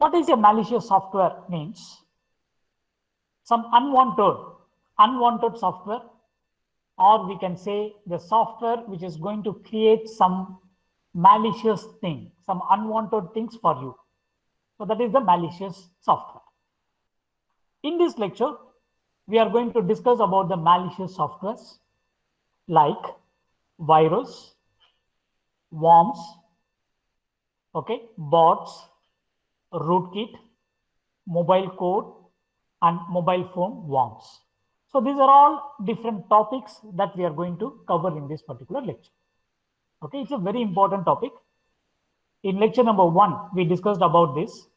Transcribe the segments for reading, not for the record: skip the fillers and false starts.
What is a malicious software means? Some unwanted software, or we can say the software which is going to create some malicious thing, some unwanted things for you. So that is the malicious software. In this lecture, we are going to discuss about the malicious softwares like virus, worms, okay, bots, rootkit, mobile code, and mobile phone worms. So these are all different topics that we are going to cover in this particular lecture. Okay, it's a very important topic. In lecture number 1, we discussed about this,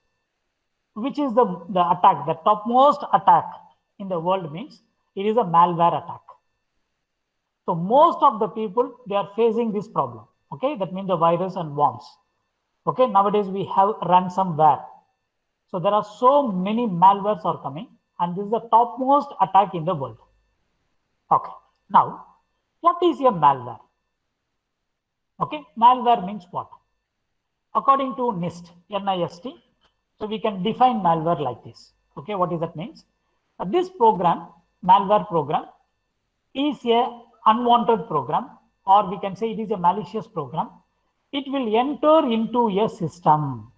which is the attack, the topmost attack in the world means it is a malware attack. So most of the people, they are facing this problem. Okay, that means the virus and worms. Okay, nowadays we have ransomware. So there are so many malwares are coming, and this is the topmost attack in the world. Okay, now what is a malware? Okay, malware means what? According to NIST, NIST, so we can define malware like this. Okay, what is that means? This program, malware program, is a unwanted program, or we can say it is a malicious program. It will enter into a system.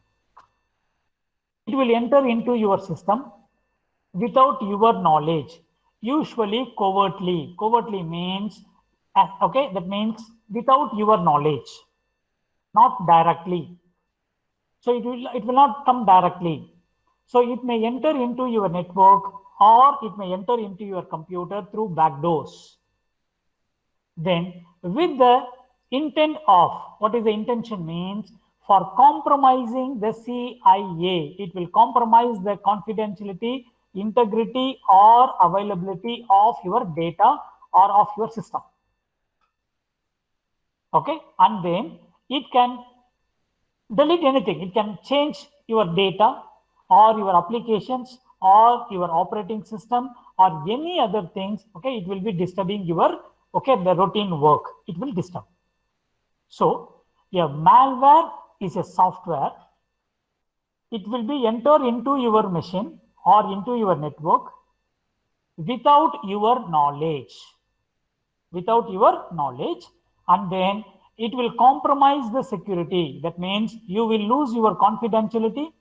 It will enter into your system without your knowledge, usually covertly. Covertly means, okay, that means without your knowledge, not directly. So it will not come directly. So it may enter into your network, or it may enter into your computer through backdoors. Then with the intent of, what is the intention means? For compromising the CIA, it will compromise the confidentiality, integrity, or availability of your data or of your system. Okay, and then it can delete anything. It can change your data or your applications or your operating system or any other things. Okay, it will be disturbing your, okay, the routine work. It will disturb. So a malware is a software. It will be enter into your machine or into your network without your knowledge. Without your knowledge, and then it will compromise the security. That means you will lose your confidentiality,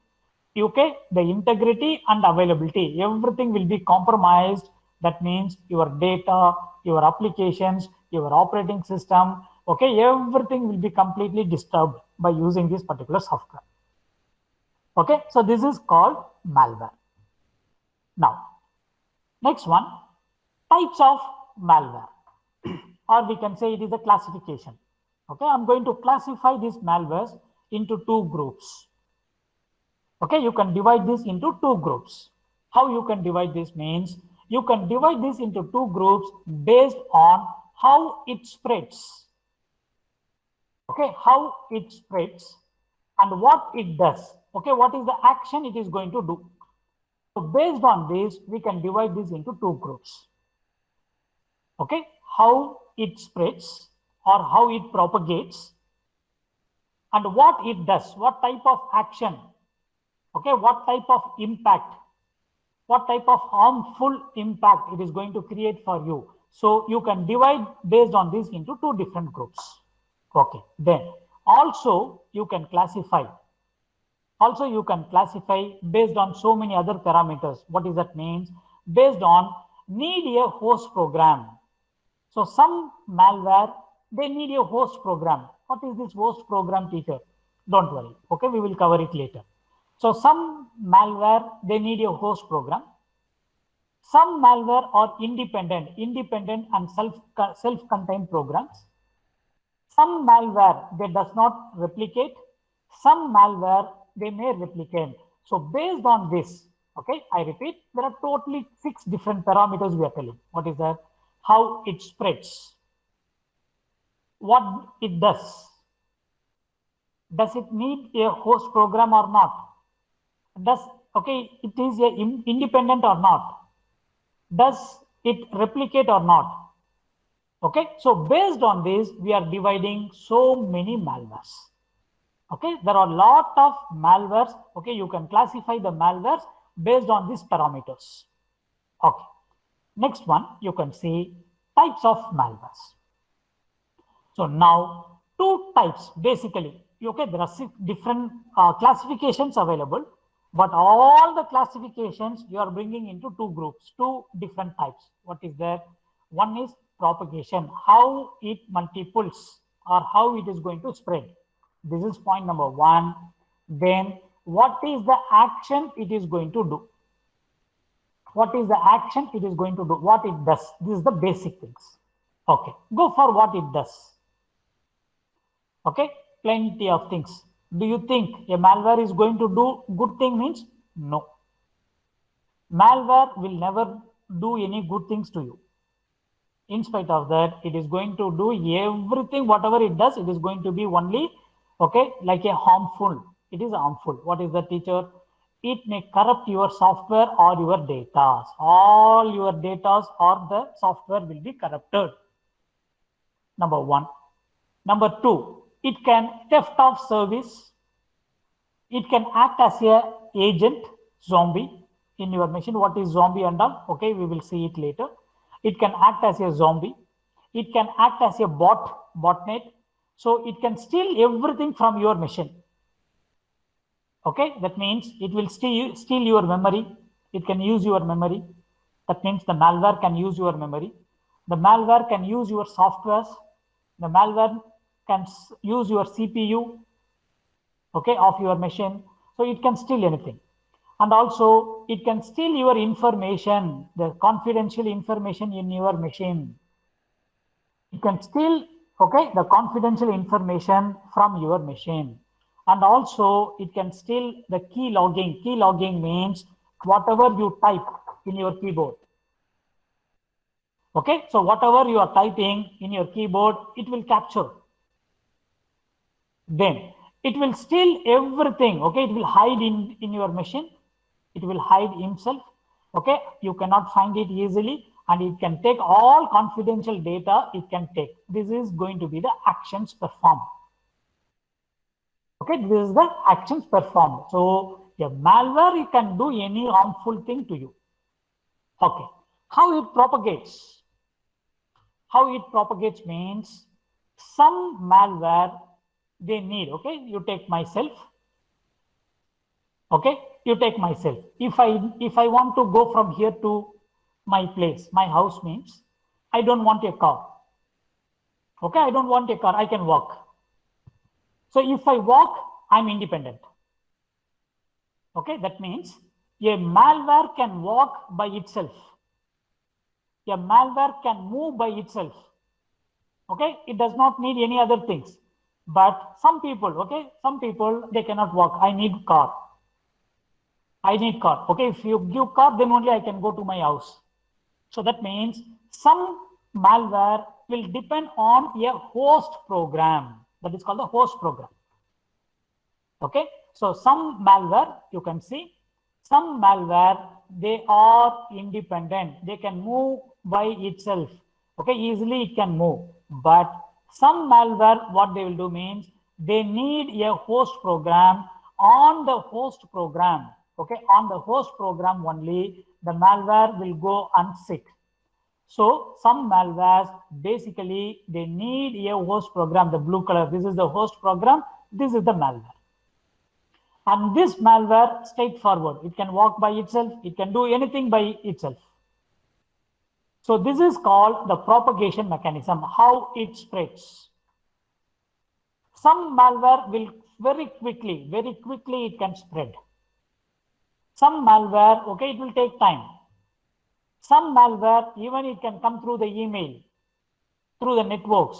okay, the integrity and availability. Everything will be compromised. That means your data, your applications, your operating system, okay, everything will be completely disturbed by using this particular software. Okay, so this is called malware. Now, next one, types of malware. Or we can say it is a classification. Okay, I'm going to classify these malwares into 2 groups. Okay, you can divide this into 2 groups. How you can divide this means you can divide this into 2 groups based on how it spreads. Okay, how it spreads and what it does. Okay, what is the action it is going to do. So based on this, we can divide this into 2 groups. Okay, how it spreads or how it propagates, and what it does, what type of action, okay, what type of impact, what type of harmful impact it is going to create for you. So you can divide based on this into 2 different groups. Okay, then also you can classify. Also you can classify based on so many other parameters. What is that means? Based on need a host program. So some malware, they need a host program. What is this host program, teacher? Don't worry. Okay, we will cover it later. So some malware, they need a host program. Some malware are independent and self-contained programs. Some malware, they does not replicate. Some malware, they may replicate. So based on this, okay, I repeat, there are totally 6 different parameters we are telling. What is that? How it spreads, what it does it need a host program or not, does, okay, it is a independent or not, does it replicate or not. Okay, so based on this, we are dividing so many malwares. Okay, there are a lot of malwares. Okay, you can classify the malwares based on these parameters. Okay, next one, you can see types of malwares. So now two types basically. Okay, there are 6 different classifications available, but all the classifications you are bringing into two groups, two different types. What is there? One is propagation, how it multiples or how it is going to spread. This is point number one. Then what is the action it is going to do? What is the action it is going to do? What it does? This is the basic things. Okay, go for what it does. Okay, plenty of things. Do you think a malware is going to do good thing? Means no. Malware will never do any good things to you. In spite of that, it is going to do everything, whatever it does, it is going to be only, okay, like a harmful. It is harmful. What is the teacher? It may corrupt your software or your data. All your data or the software will be corrupted. Number one. Number two, it can theft of service. It can act as a agent, zombie in your machine. What is zombie and all? Okay, we will see it later. It can act as a zombie. It can act as a botnet. So it can steal everything from your machine. Okay, that means it will steal your memory. It can use your memory. That means the malware can use your memory. The malware can use your softwares. The malware can use your CPU, okay, of your machine. So it can steal anything. And also it can steal your information, the confidential information in your machine. It can steal, okay, the confidential information from your machine. And also it can steal the key logging. Key logging means whatever you type in your keyboard. Okay, so whatever you are typing in your keyboard, it will capture. Then it will steal everything. Okay, it will hide in your machine. It will hide himself. Okay, you cannot find it easily, and it can take all confidential data. It can take. This is going to be the actions performed. Okay, this is the actions performed. So a malware, it can do any harmful thing to you. Okay, how it propagates? How it propagates means some malware they need. Okay, you take myself. Okay, you take myself. If I want to go from here to my place, my house means I don't want a car. Okay, I don't want a car. I can walk. So if I walk, I'm independent. Okay, that means a malware can walk by itself. A malware can move by itself. Okay, it does not need any other things. But some people, okay, some people, they cannot walk. I need car. I need car. Okay, if you give car, then only I can go to my house. So that means some malware will depend on a host program. That is called the host program. Okay, so some malware, you can see, some malware, they are independent. They can move by itself. Okay, easily it can move. But some malware, what they will do means they need a host program. On the host program, okay, on the host program only, the malware will go unsick. So some malwares, basically they need a host program. The blue color, this is the host program, this is the malware. And this malware, straightforward, it can walk by itself, it can do anything by itself. So this is called the propagation mechanism, how it spreads. Some malware will very quickly it can spread. Some malware, okay, it will take time. Some malware, even it can come through the email, through the networks.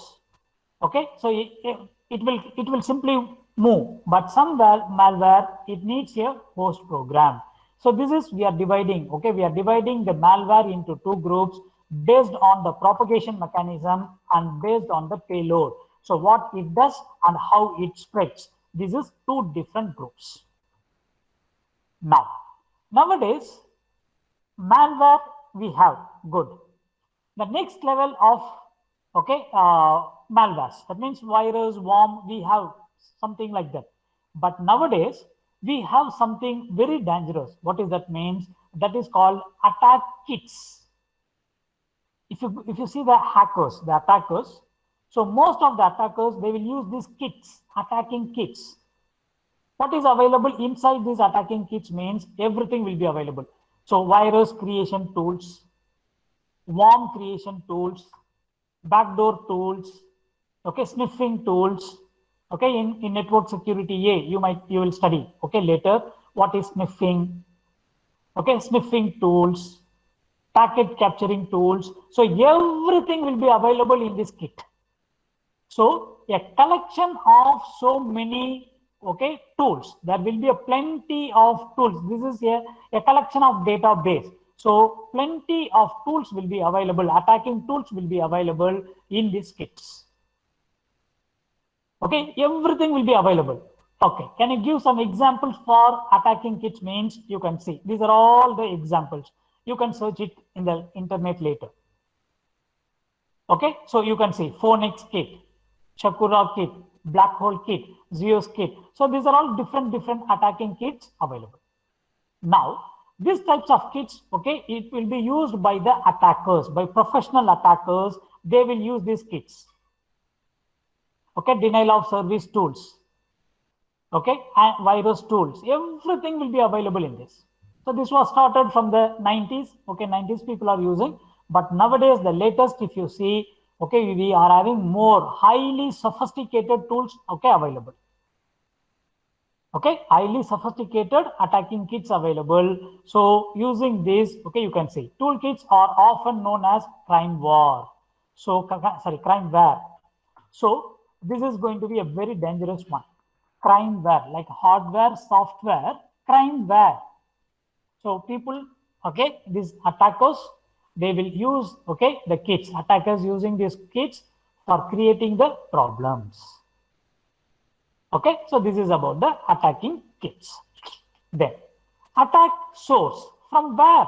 Okay, so it will simply move. But some malware, it needs a host program. So this is, we are dividing, okay, we are dividing the malware into two groups based on the propagation mechanism and based on the payload. So what it does and how it spreads. This is two different groups. Now, nowadays, malware we have, good. The next level of, okay, malwares, that means virus, worm, we have something like that. But nowadays, we have something very dangerous. What is that means? That is called attack kits. If you see the hackers, the attackers, so most of the attackers, they will use these kits, attacking kits. What is available inside these attacking kits means everything will be available. So virus creation tools, worm creation tools, backdoor tools, okay, sniffing tools, okay. In network security A, you will study, okay, later what is sniffing, okay, sniffing tools, packet capturing tools. So everything will be available in this kit. So a collection of so many, okay, tools. There will be a plenty of tools. This is a collection of database. So plenty of tools will be available. Attacking tools will be available in these kits. Okay, everything will be available. Okay, can you give some examples for attacking kits means? You can see these are all the examples. You can search it in the internet later. Okay, so you can see Phoenix kit, Shakura kit, Black Hole kit, Zeus kit. So these are all different attacking kits available. Now, these types of kits, okay, it will be used by the attackers, by professional attackers. They will use these kits. Okay, denial of service tools, okay, and virus tools. Everything will be available in this. So this was started from the 90s. Okay, 90s people are using, but nowadays the latest, if you see, okay, we are having more highly sophisticated tools, okay, available. Okay, highly sophisticated attacking kits available. So using this, okay, you can see toolkits are often known as crimeware. So crimeware. So this is going to be a very dangerous one. Crimeware, like hardware, software, crimeware. So people, okay, these attackers, they will use, okay, the kits. Attackers using these kits for creating the problems. Okay, so this is about the attacking kits. Then attack source, from where?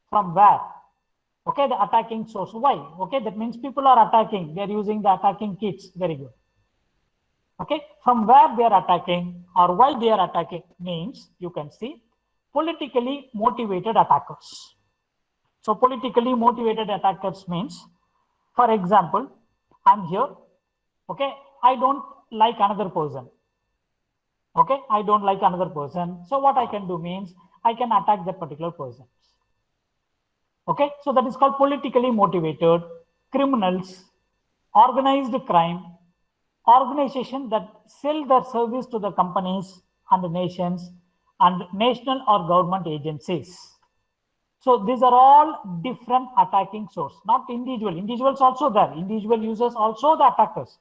From where? Okay, the attacking source. Why? Okay, that means people are attacking. They are using the attacking kits. Very good. Okay, from where they are attacking or why they are attacking means you can see politically motivated attackers. So politically motivated attackers means, for example, I'm here. Okay, I don't like another person. Okay, I don't like another person. So what I can do means I can attack that particular person. Okay, so that is called politically motivated. Criminals, organized crime, organizations that sell their service to the companies and the nations and national or government agencies. So these are all different attacking source, not individual. Individuals also there. Individual users also the attackers.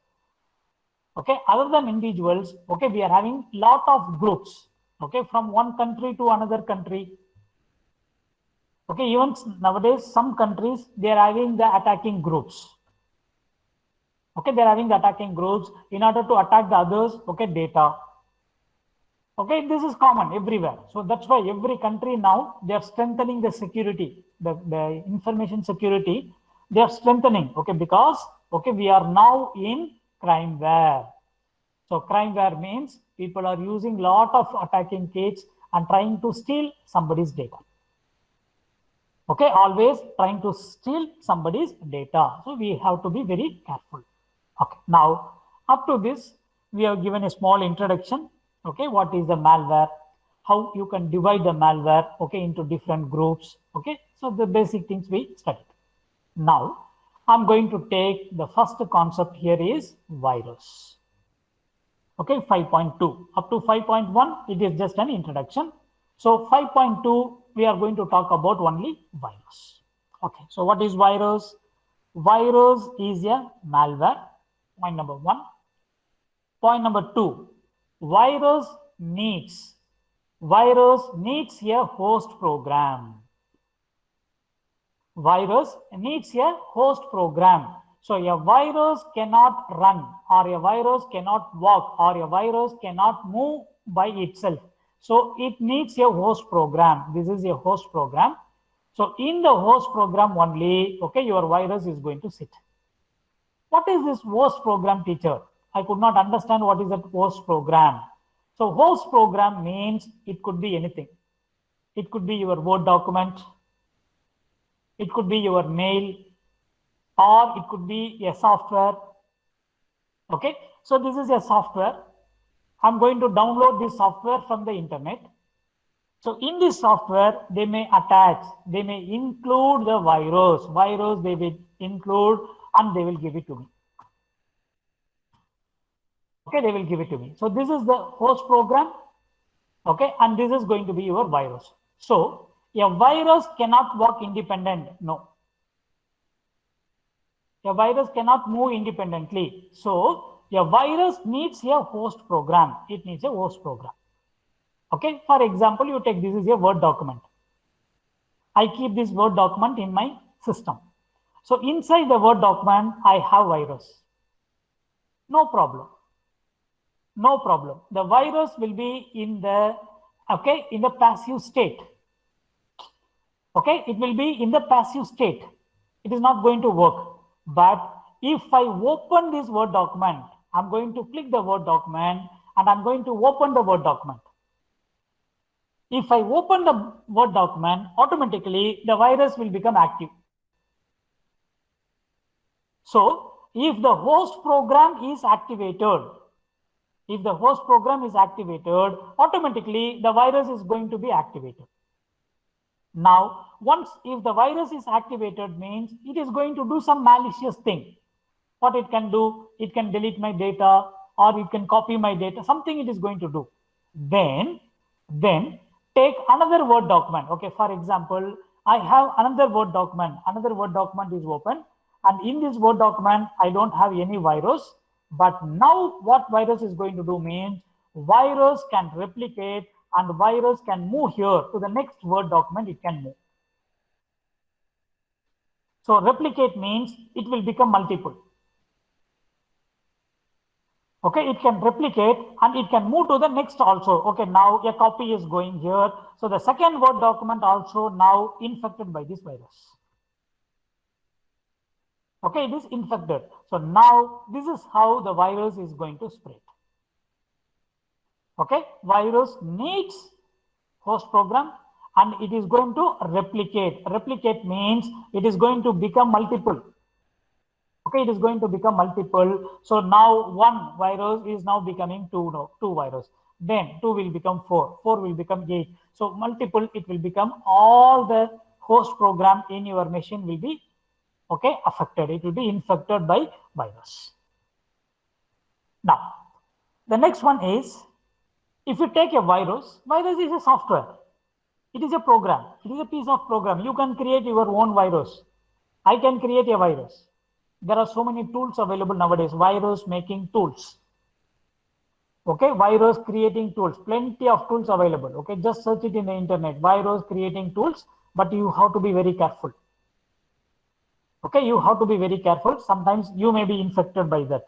Okay, other than individuals, okay, we are having lot of groups, okay, from one country to another country. Okay, even nowadays, some countries, they are having the attacking groups. Okay, they are having the attacking groups in order to attack the others, okay, data. Okay, this is common everywhere. So that's why every country now, they are strengthening the security, the information security, they are strengthening, okay, because, okay, we are now in crimeware. So crimeware means people are using lot of attacking kits and trying to steal somebody's data. Okay, always trying to steal somebody's data. So we have to be very careful. Okay, now up to this, we have given a small introduction. Okay, what is the malware? How you can divide the malware, okay, into different groups. Okay, so the basic things we studied. Now, I'm going to take the first concept here is virus. Okay, 5.2. Up to 5.1, it is just an introduction. So 5.2, we are going to talk about only virus. Okay, so what is virus? Virus is a malware. Point number one. Point number two, virus needs a host program. Virus needs a host program. So a virus cannot run, or a virus cannot walk, or a virus cannot move by itself. So it needs a host program. This is a host program. So in the host program only, okay, your virus is going to sit. What is this host program, teacher? I could not understand what is that host program. So host program means it could be anything. It could be your Word document, it could be your mail, or it could be a software. Okay, so this is a software. I'm going to download this software from the internet. So in this software, they may attach, they may include the virus. Virus they will include and they will give it to me. Okay, they will give it to me. So this is the host program. Okay, and this is going to be your virus. So a virus cannot work independent. No. A virus cannot move independently. So a virus needs a host program. It needs a host program. Okay, for example, you take this is a Word document. I keep this Word document in my system. So inside the Word document, I have virus. No problem. No problem. The virus will be in the in the passive state. Okay, it will be in the passive state. It is not going to work. But if I open this Word document, I'm going to click the Word document and I'm going to open the Word document. If I open the Word document, automatically the virus will become active. So if the host program is activated, automatically the virus is going to be activated. Now, once if the virus is activated means it is going to do some malicious thing. What it can do, it can delete my data or it can copy my data, something it is going to do. Then take another Word document. Okay, for example, I have another Word document is open, and in this Word document, I don't have any virus. But now what virus is going to do means virus can replicate and virus can move here to the next Word document, it can move. So replicate means it will become multiple. Okay, it can replicate and it can move to the next also. Okay, now a copy is going here. So the second Word document also now infected by this virus. Okay, it is infected. So now this is how the virus is going to spread. Okay, virus needs host program and it is going to replicate. Replicate means it is going to become multiple. Okay, it is going to become multiple. So now one virus is now becoming two virus. Then 2 will become 4, 4 will become 8. So multiple, it will become all the host program in your machine will be affected. It will be infected by virus. Now, the next one is, if you take a virus is a software. It is a program. It is a piece of program. You can create your own virus. I can create a virus. There are so many tools available nowadays. Virus making tools. Okay, virus creating tools. Plenty of tools available. Okay, just search it in the internet. Virus creating tools, but you have to be very careful. Okay, you have to be very careful. Sometimes you may be infected by that.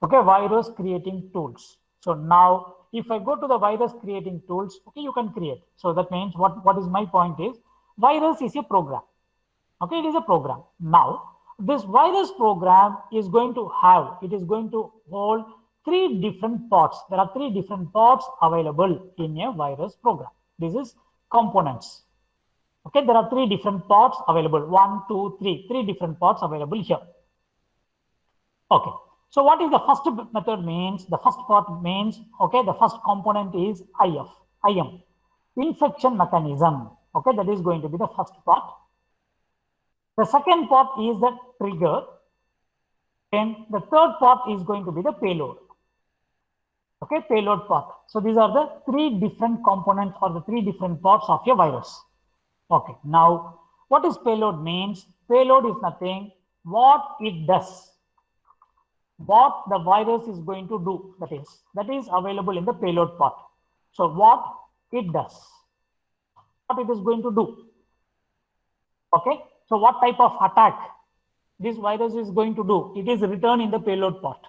Okay, virus creating tools. So now, if I go to the virus creating tools, okay, you can create. So that means what is my point is, virus is a program. Okay, it is a program. Now, this virus program is going to have, it is going to hold 3 different parts. There are 3 different parts available in a virus program. This is components. Okay, there are 3 different parts available. 1, 2, 3. 3 different parts available here. Okay. So what is the first method means? The first part means, okay, the first component is IM, infection mechanism. Okay, that is going to be the first part. The second part is the trigger. And the third part is going to be the payload. Okay, payload part. So these are the 3 different components or the 3 different parts of your virus. Okay, now what is payload means? Payload is nothing, what it does. What the virus is going to do, that is available in the payload part. So what it does, what it is going to do. Okay, so what type of attack this virus is going to do, it is written in the payload part.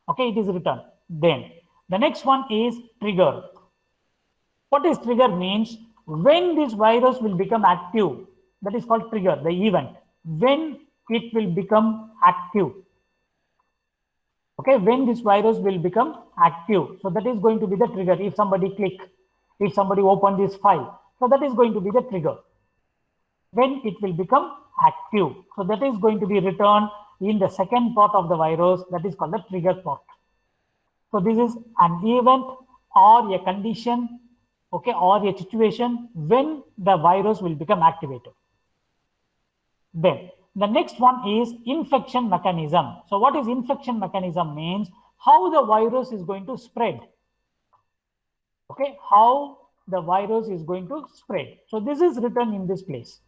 Okay, it is written. Then the next one is trigger. What is trigger means? When this virus will become active, that is called trigger, the event, when it will become active. Okay, Okay, when this virus will become active. So that is going to be the trigger. If somebody click, if somebody open this file, so that is going to be the trigger. When it will become active. So that is going to be returned in the second part of the virus, that is called the trigger part. So this is an event or a condition, okay, or a situation when the virus will become activated. Then the next one is infection mechanism. So what is infection mechanism means? How the virus is going to spread. Okay, how the virus is going to spread. So this is written in this place.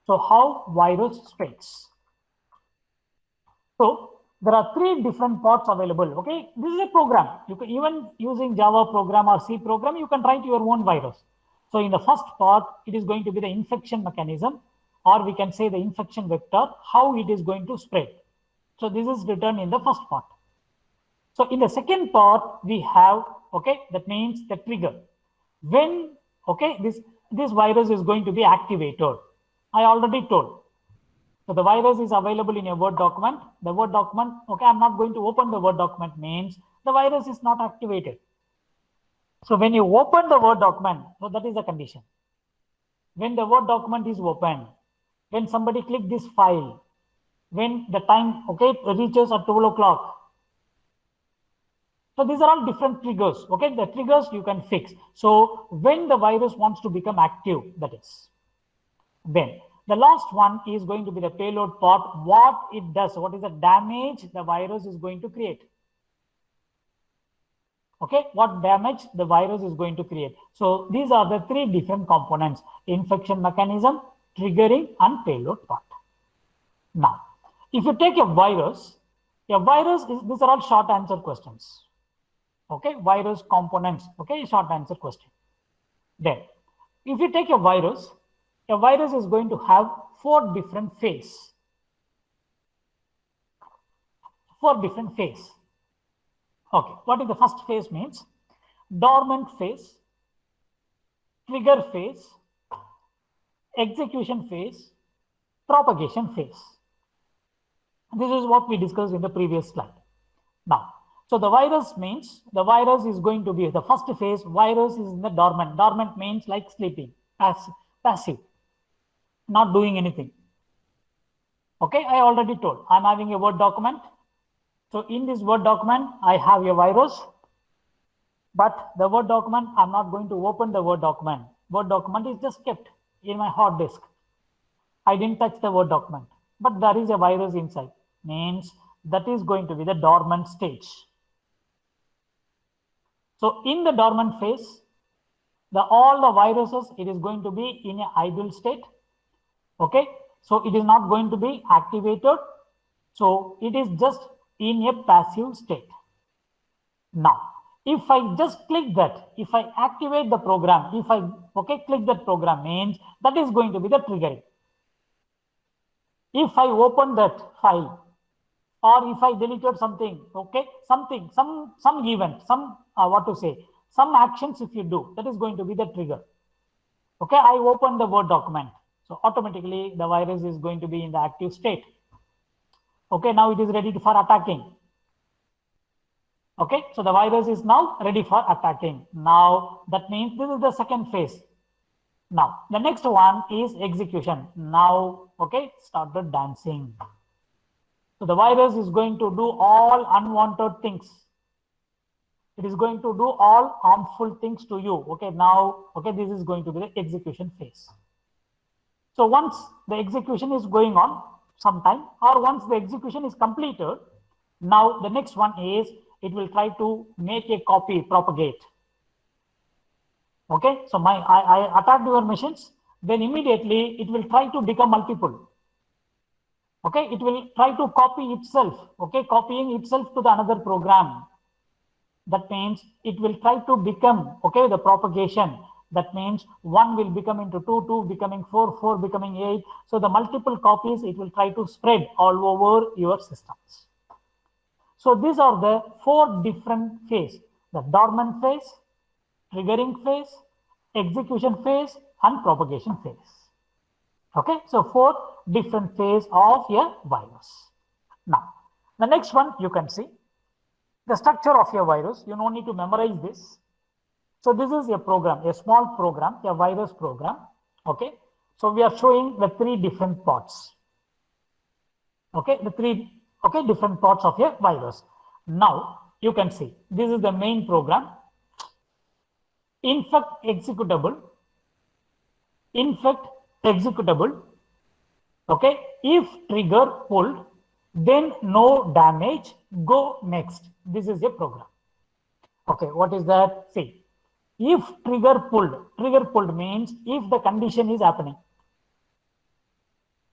So how virus spreads. So there are three different parts available. Okay, this is a program. You can even using Java program or C program, you can write your own virus. So in the first part, it is going to be the infection mechanism, or we can say the infection vector, how it is going to spread. So this is written in the first part. So in the second part, we have, okay, that means the trigger. When, okay, this virus is going to be activated. I already told. So the virus is available in a Word document. The Word document, okay, I'm not going to open the Word document means the virus is not activated. So when you open the Word document, so that is the condition. When the Word document is open, when somebody click this file, when the time, okay, reaches at 12 o'clock. So these are all different triggers, okay? The triggers you can fix. So when the virus wants to become active, that is. Then the last one is going to be the payload part, what it does, what is the damage the virus is going to create. Okay, what damage the virus is going to create. So these are the three different components: infection mechanism, triggering, and payload part. Now, if you take a virus is, these are all short answer questions. Okay, virus components, okay, short answer question. Then, if you take a virus is going to have four different phases. Okay, what is the first phase means? Dormant phase, trigger phase, execution phase, propagation phase. This is what we discussed in the previous slide. Now, so the virus means the virus is going to be the first phase. Virus is in the dormant. Dormant means like sleeping, passive, not doing anything. Okay, I already told. I'm having a Word document. So in this Word document, I have a virus. But the Word document, I'm not going to open the Word document. Word document is just kept in my hard disk. I didn't touch the Word document. But there is a virus inside. Means that is going to be the dormant stage. So in the dormant phase, all the viruses, it is going to be in an idle state. Okay, so it is not going to be activated. So it is just in a passive state. Now, if I just click that, if I activate the program, if I click that program means that is going to be the triggering. If I open that file, or if I deleted something, okay, some event, some actions if you do, that is going to be the trigger. Okay, I open the Word document. So automatically the virus is going to be in the active state. Okay, now it is ready for attacking. Okay, so the virus is now ready for attacking. Now that means this is the second phase. Now the next one is execution. Now, okay, started dancing. So the virus is going to do all unwanted things. It is going to do all harmful things to you. Okay, now, okay, this is going to be the execution phase. So once the execution is going on sometime, or once the execution is completed, now the next one is it will try to make a copy, propagate. Okay, so I attacked your machines, then immediately it will try to become multiple. Okay, it will try to copy itself, okay, copying itself to the another program. That means it will try to become, okay, the propagation. That means 1 will become into 2, 2 becoming 4, 4 becoming 8. So the multiple copies, it will try to spread all over your systems. So these are the 4 different phases: the dormant phase, triggering phase, execution phase, and propagation phase. Okay, so 4 different phases of a virus. Now, the next one you can see. the structure of a virus. You don't need to memorize this. So this is a program, a small program, a virus program. Okay. So we are showing the three different parts. Okay, the three different parts of a virus. Now you can see this is the main program. Infect executable. Infect executable. Okay, if trigger pulled, then no damage, go next. This is a program. Okay, what is that? See, if trigger pulled means if the condition is happening.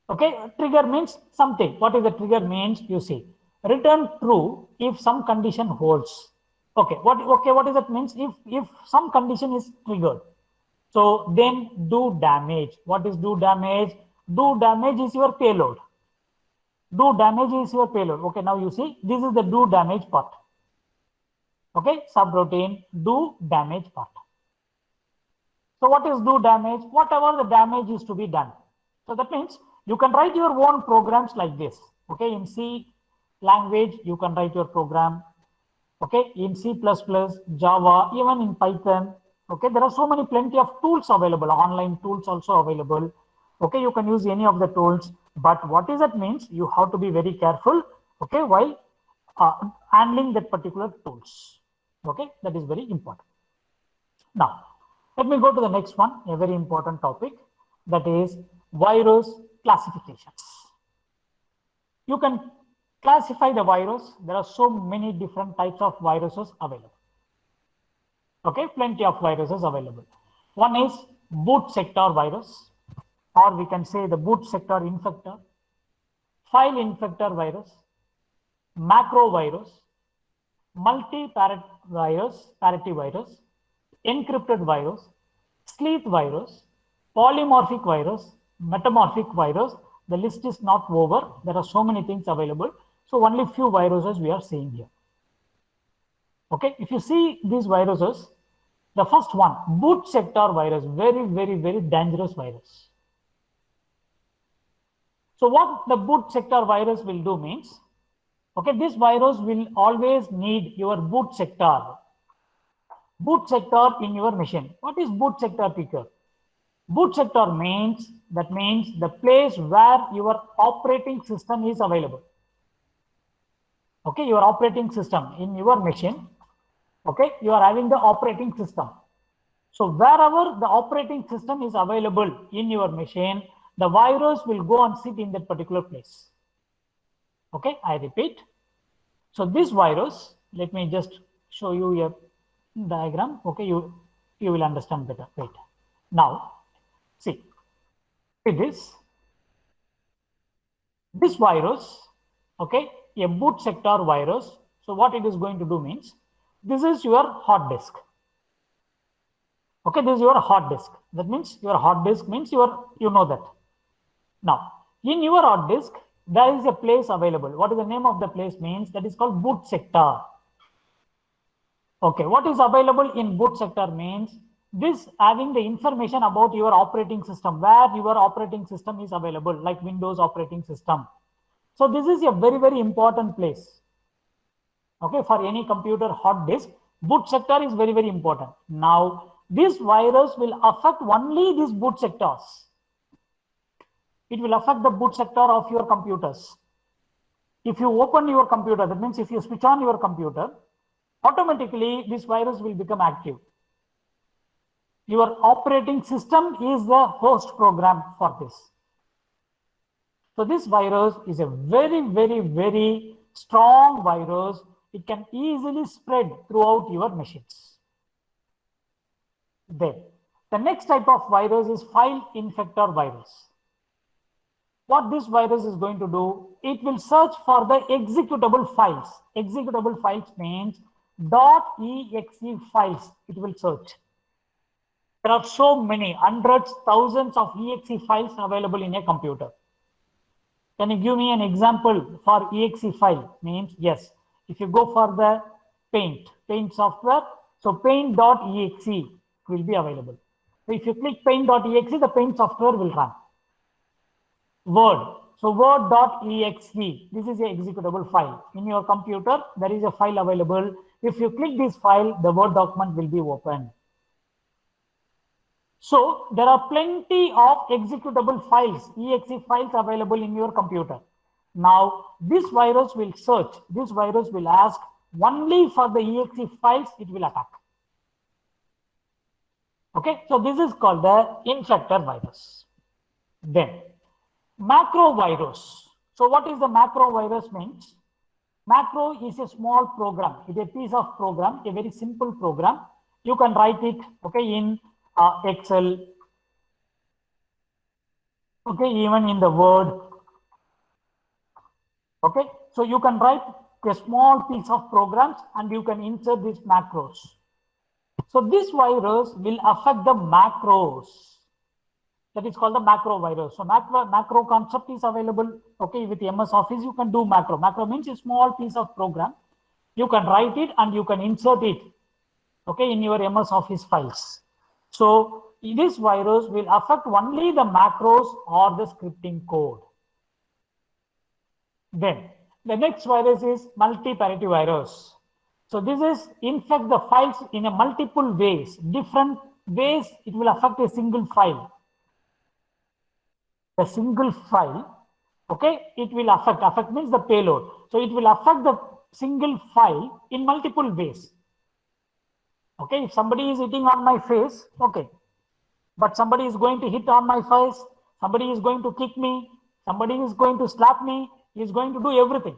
Okay, trigger means something. What is the trigger means? You see, return true if some condition holds. Okay, what is that means? If some condition is triggered, so then do damage. What is do damage? Do damage is your payload. Do damage is your payload. Okay, now you see this is the do damage part. Okay, subroutine do damage part. So what is do damage? Whatever the damage is to be done. So that means you can write your own programs like this. Okay, in C language you can write your program. Okay, in C++, Java, even in Python. Okay, there are so many plenty of tools available, online tools also available. Okay, you can use any of the tools, but what is that means? You have to be very careful. Okay, while handling that particular tools. Okay, that is very important. Now, let me go to the next one, a very important topic, that is virus classifications. You can classify the virus. There are so many different types of viruses available. Okay, plenty of viruses available. One is boot sector virus, or we can say the boot sector infector, file infector virus, macro virus, multi-parity virus, encrypted virus, sleuth virus, polymorphic virus, metamorphic virus. The list is not over. There are so many things available. So only few viruses we are seeing here. Okay, if you see these viruses, the first one, boot sector virus, very, very, very dangerous virus. So what the boot sector virus will do means, okay, this virus will always need your boot sector. Boot sector in your machine. What is boot sector picker? Boot sector means, that means the place where your operating system is available. Okay, your operating system in your machine. Okay, you are having the operating system. So wherever the operating system is available in your machine, the virus will go and sit in that particular place. Okay, I repeat. So this virus, let me just show you a diagram. Okay, you will understand better. Wait. Now, see this virus, okay, a boot sector virus. So what it is going to do means, this is your hard disk. Okay, this is your hard disk. That means your hard disk means you know that. Now, in your hard disk, there is a place available. What is the name of the place means? That is called boot sector. Okay, what is available in boot sector means this having the information about your operating system, where your operating system is available, like Windows operating system. So this is a very, very important place. Okay, for any computer hard disk, boot sector is very, very important. Now, this virus will affect only these boot sectors. It will affect the boot sector of your computers. If you open your computer, that means if you switch on your computer, automatically this virus will become active. Your operating system is the host program for this. So this virus is a very, very, very strong virus. It can easily spread throughout your machines. Then the next type of virus is file infector virus. What this virus is going to do, it will search for the executable files. Executable files means .exe files. It will search. There are so many, hundreds, thousands of exe files available in a computer. Can you give me an example for exe file? Means yes. If you go for the Paint software, so paint.exe will be available. So if you click paint.exe, the Paint software will run. Word. So word.exe, this is a executable file. In your computer, there is a file available. If you click this file, the Word document will be opened. So there are plenty of executable files, exe files available in your computer. Now this virus will search, this virus will ask only for the exe files it will attack. Okay, so this is called the infector virus. Then macro virus. So what is the macro virus means? Macro is a small program. It's a piece of program, a very simple program. You can write it, okay, in Excel, okay, even in the Word. Okay, so you can write a small piece of programs and you can insert these macros. So this virus will affect the macros. That is called the macro virus. So macro concept is available. Okay, with MS Office you can do macro. Macro means a small piece of program. You can write it and you can insert it, okay, in your MS Office files. So this virus will affect only the macros or the scripting code. Then the next virus is multi-parity virus. So this is infect the files in a multiple ways, different ways. It will affect a single file. A single file, okay, it will affect means the payload. So it will affect the single file in multiple ways. Okay, if somebody is hitting on my face, okay, but somebody is going to hit on my face, somebody is going to kick me, somebody is going to slap me, he is going to do everything.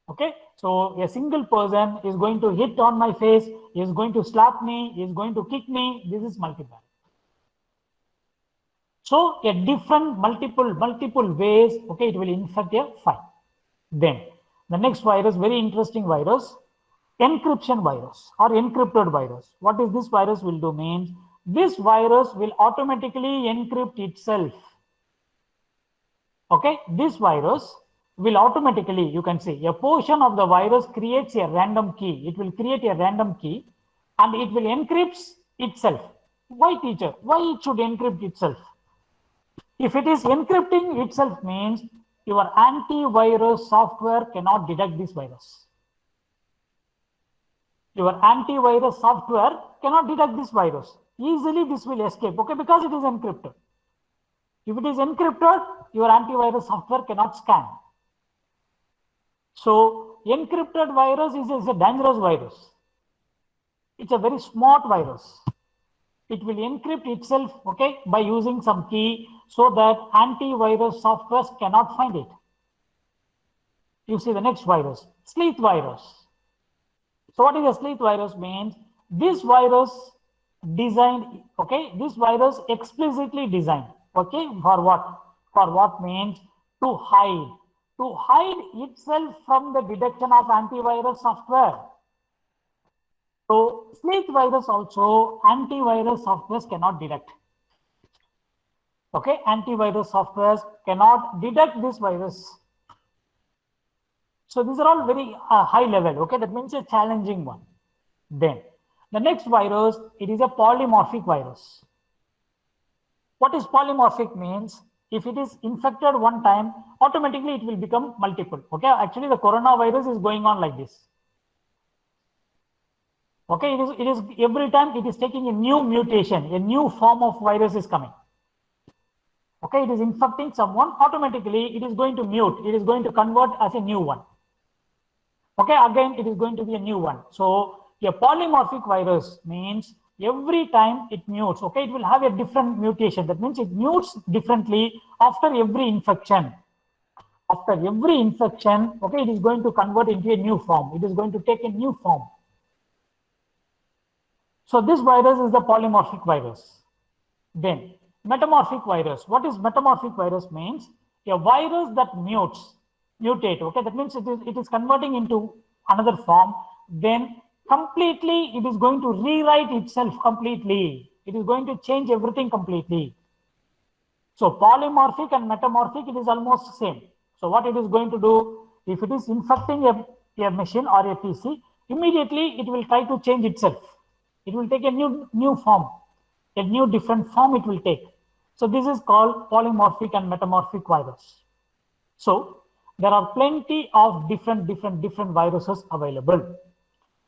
Okay, so a single person is going to hit on my face, he is going to slap me, he is going to kick me. This is multiple. So a different multiple ways, okay, it will infect a file. Then the next virus, very interesting virus, encryption virus or encrypted virus. What is this virus will do means this virus will automatically encrypt itself. Okay, this virus will automatically, you can see a portion of the virus creates a random key. It will create a random key and it will encrypt itself. Why, teacher? Why it should encrypt itself? If it is encrypting itself means your antivirus software cannot detect this virus. Your antivirus software cannot detect this virus. Easily this will escape, okay, because it is encrypted. If it is encrypted, your antivirus software cannot scan. So encrypted virus is a dangerous virus. It's a very smart virus. It will encrypt itself, okay, by using some key so that antivirus softwares cannot find it. You see the next virus, sleuth virus. So what is a sleuth virus means? This virus designed, okay, this virus explicitly designed, okay, for what? For what means to hide itself from the detection of antivirus software. So sleuth virus also antivirus softwares cannot detect. Okay, antivirus softwares cannot detect this virus. So these are all very high level. Okay, that means a challenging one. Then the next virus, it is a polymorphic virus. What is polymorphic means? If it is infected one time, automatically it will become multiple. Okay, actually the coronavirus is going on like this. Okay, it is every time it is taking a new mutation, a new form of virus is coming. Okay, it is infecting someone, automatically it is going to mute, it is going to convert as a new one. Okay, again it is going to be a new one. So a polymorphic virus means every time it mutes, okay, it will have a different mutation. That means it mutes differently after every infection. After every infection, okay, it is going to convert into a new form. It is going to take a new form. So this virus is the polymorphic virus. Then metamorphic virus. What is metamorphic virus means? A virus that mutate. Okay, that means it is converting into another form. Then completely it is going to rewrite itself completely. It is going to change everything completely. So polymorphic and metamorphic, it is almost the same. So what it is going to do, if it is infecting a machine or a PC, immediately it will try to change itself. It will take a new form, a new different form it will take. So this is called polymorphic and metamorphic virus. So there are plenty of different viruses available.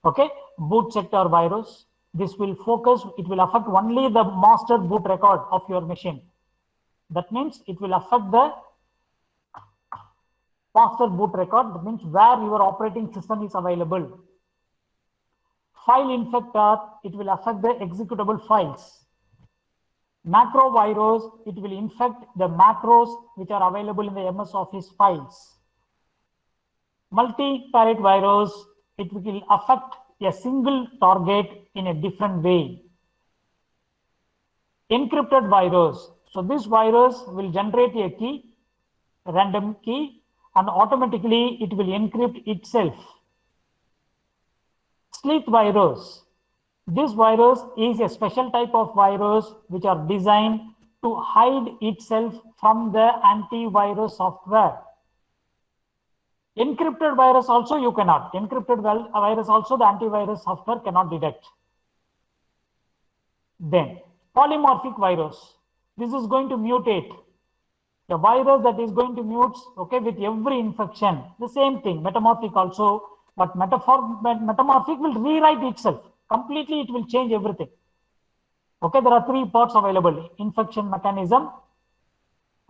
Okay, boot sector virus. This will focus, it will affect only the master boot record of your machine. That means it will affect the master boot record. That means where your operating system is available. File infector, it will affect the executable files. Macro virus, it will infect the macros which are available in the MS Office files. Multi-parrot virus, it will affect a single target in a different way. Encrypted virus, so this virus will generate a key, a random key, and automatically it will encrypt itself. Sleuth virus, this virus is a special type of virus which are designed to hide itself from the antivirus software. Encrypted virus also you cannot. Encrypted virus also the antivirus software cannot detect. Then polymorphic virus. This is going to mutate. The virus that is going to mute, okay, with every infection. The same thing. Metamorphic also, but metamorphic will rewrite itself. Completely it will change everything. Okay, there are three parts available. Infection mechanism.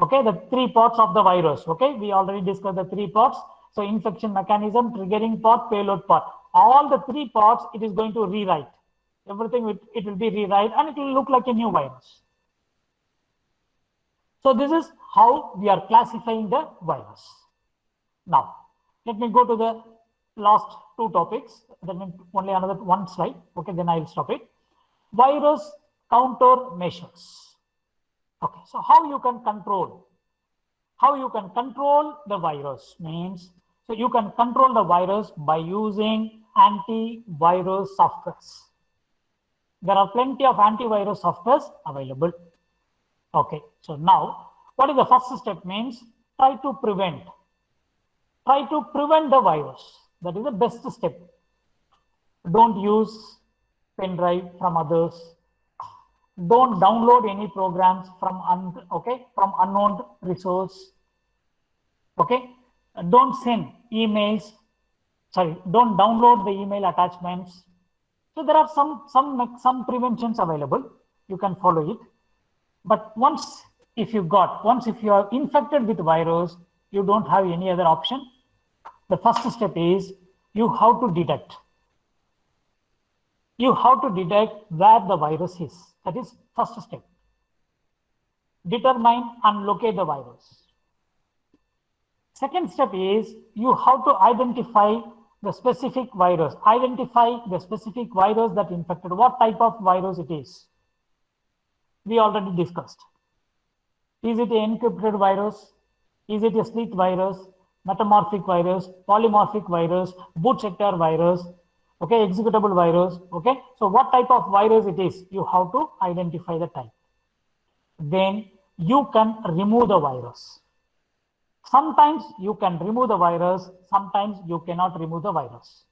Okay, the three parts of the virus. Okay, we already discussed the three parts. So infection mechanism, triggering part, payload part. All the three parts it is going to rewrite. Everything it will be rewrite and it will look like a new virus. So this is how we are classifying the virus. Now, let me go to the last two topics. Then only another one slide. Okay, then I will stop it. Virus counter measures. Okay, so how you can control? How you can control the virus means, so you can control the virus by using antivirus softwares. There are plenty of antivirus softwares available. Okay, so now what is the first step means? Try to prevent. Try to prevent the virus. That is the best step. Don't use pen drive from others. Don't download any programs from from unknown resource. Okay, don't send emails. Sorry, don't download the email attachments. So there are some preventions available. You can follow it. But once if you are infected with virus, you don't have any other option. The first step is you have to detect. You have to detect where the virus is. That is first step. Determine and locate the virus. Second step is you have to identify the specific virus. Identify the specific virus that infected. What type of virus it is? We already discussed. Is it an encrypted virus? Is it a sleuth virus? Metamorphic virus? Polymorphic virus? Boot sector virus? Okay, executable virus. Okay, so what type of virus it is? You have to identify the type. Then you can remove the virus. Sometimes you can remove the virus, sometimes you cannot remove the virus.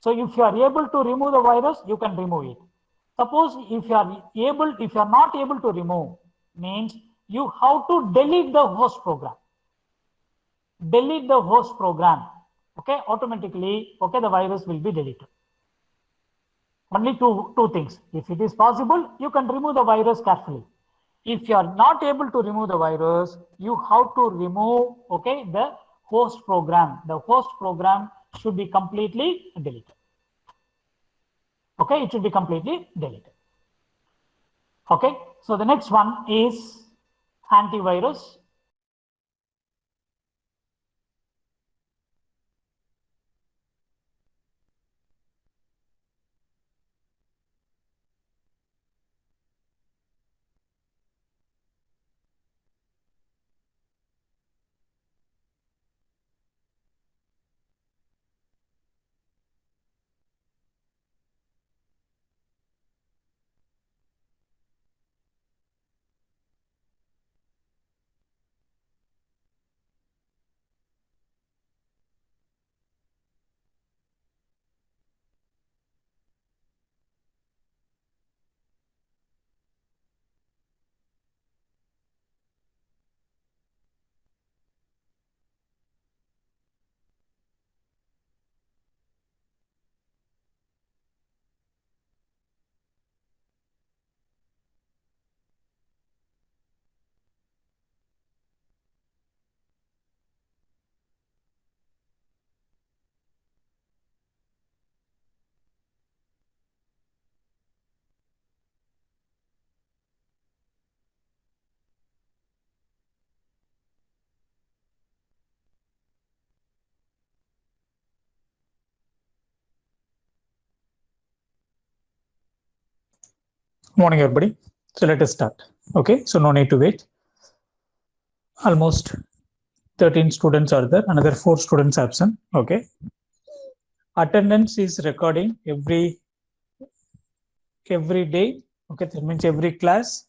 So if you are able to remove the virus, you can remove it. Suppose if you are not able to remove, means you have to delete the host program. Delete the host program. Okay, automatically, okay, the virus will be deleted. Only two things. If it is possible, you can remove the virus carefully. If you are not able to remove the virus, you have to remove, okay, the host program. The host program should be completely deleted. Okay, it should be completely deleted. Okay, so the next one is antivirus. Morning, everybody. So let us start. Okay, so no need to wait. Almost 13 students are there, another 4 students absent. Okay. Attendance is recording every day. Okay, that means every class.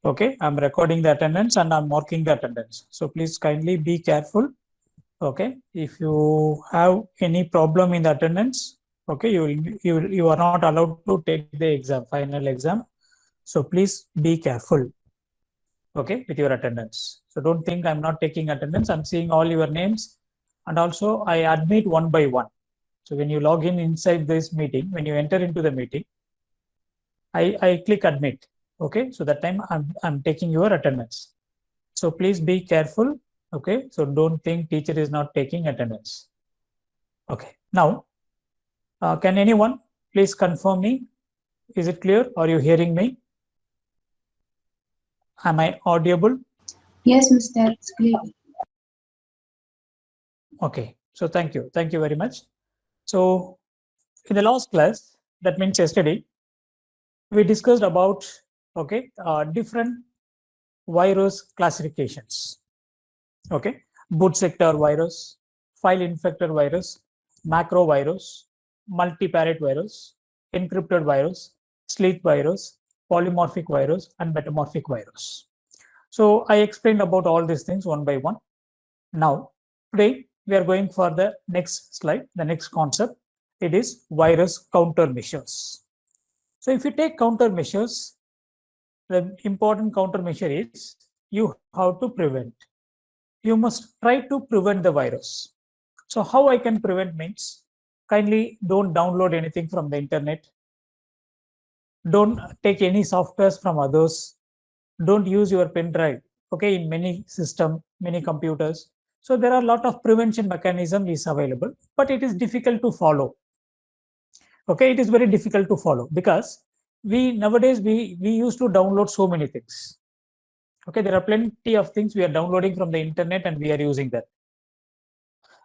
Okay, I'm recording the attendance and I'm marking the attendance. So please kindly be careful. Okay, if you have any problem in the attendance, okay, you are not allowed to take the exam, final exam. So please be careful. Okay, with your attendance. So don't think I'm not taking attendance. I'm seeing all your names, and also I admit one by one. So when you log in inside this meeting, when you enter into the meeting, I click admit. Okay, so that time I'm taking your attendance. So please be careful. Okay, so don't think teacher is not taking attendance. Okay, now can anyone please confirm me? Is it clear? Are you hearing me? Am I audible? Yes, Mr. It's clear. Okay, so thank you very much. So in the last class, that means yesterday, we discussed about different virus classifications. Okay, boot sector virus, file infected virus, macro virus, multiparate virus, encrypted virus, sleep virus, polymorphic virus, and metamorphic virus. So I explained about all these things one by one. Now, today we are going for the next slide, the next concept. It is virus countermeasures. So if you take countermeasures, the important countermeasure is you have to prevent. You must try to prevent the virus. So how I can prevent means, kindly don't download anything from the internet. Don't take any softwares from others. Don't use your pen drive. Okay, in many system, many computers. So there are a lot of prevention mechanism is available, but it is difficult to follow. Okay, it is very difficult to follow because nowadays we used to download so many things. Okay, there are plenty of things we are downloading from the internet and we are using that.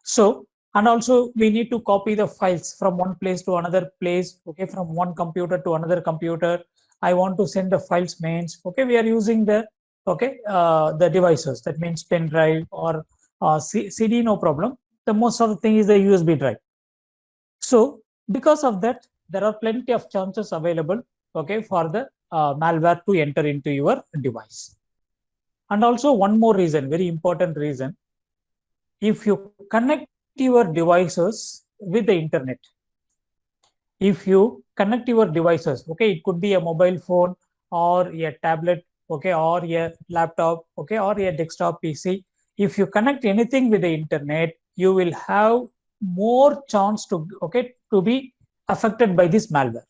So, and also we need to copy the files from one place to another place. Okay, from one computer to another computer. I want to send the files means, okay, we are using the the devices. That means pen drive or CD, no problem. The most of the thing is the USB drive. So because of that, there are plenty of chances available, okay, for the malware to enter into your device. And also one more reason, very important reason, if you connect your devices with the internet, if you connect your devices, okay, it could be a mobile phone or a tablet, okay, or a laptop, okay, or a desktop PC. If you connect anything with the internet, you will have more chance to be affected by this malware.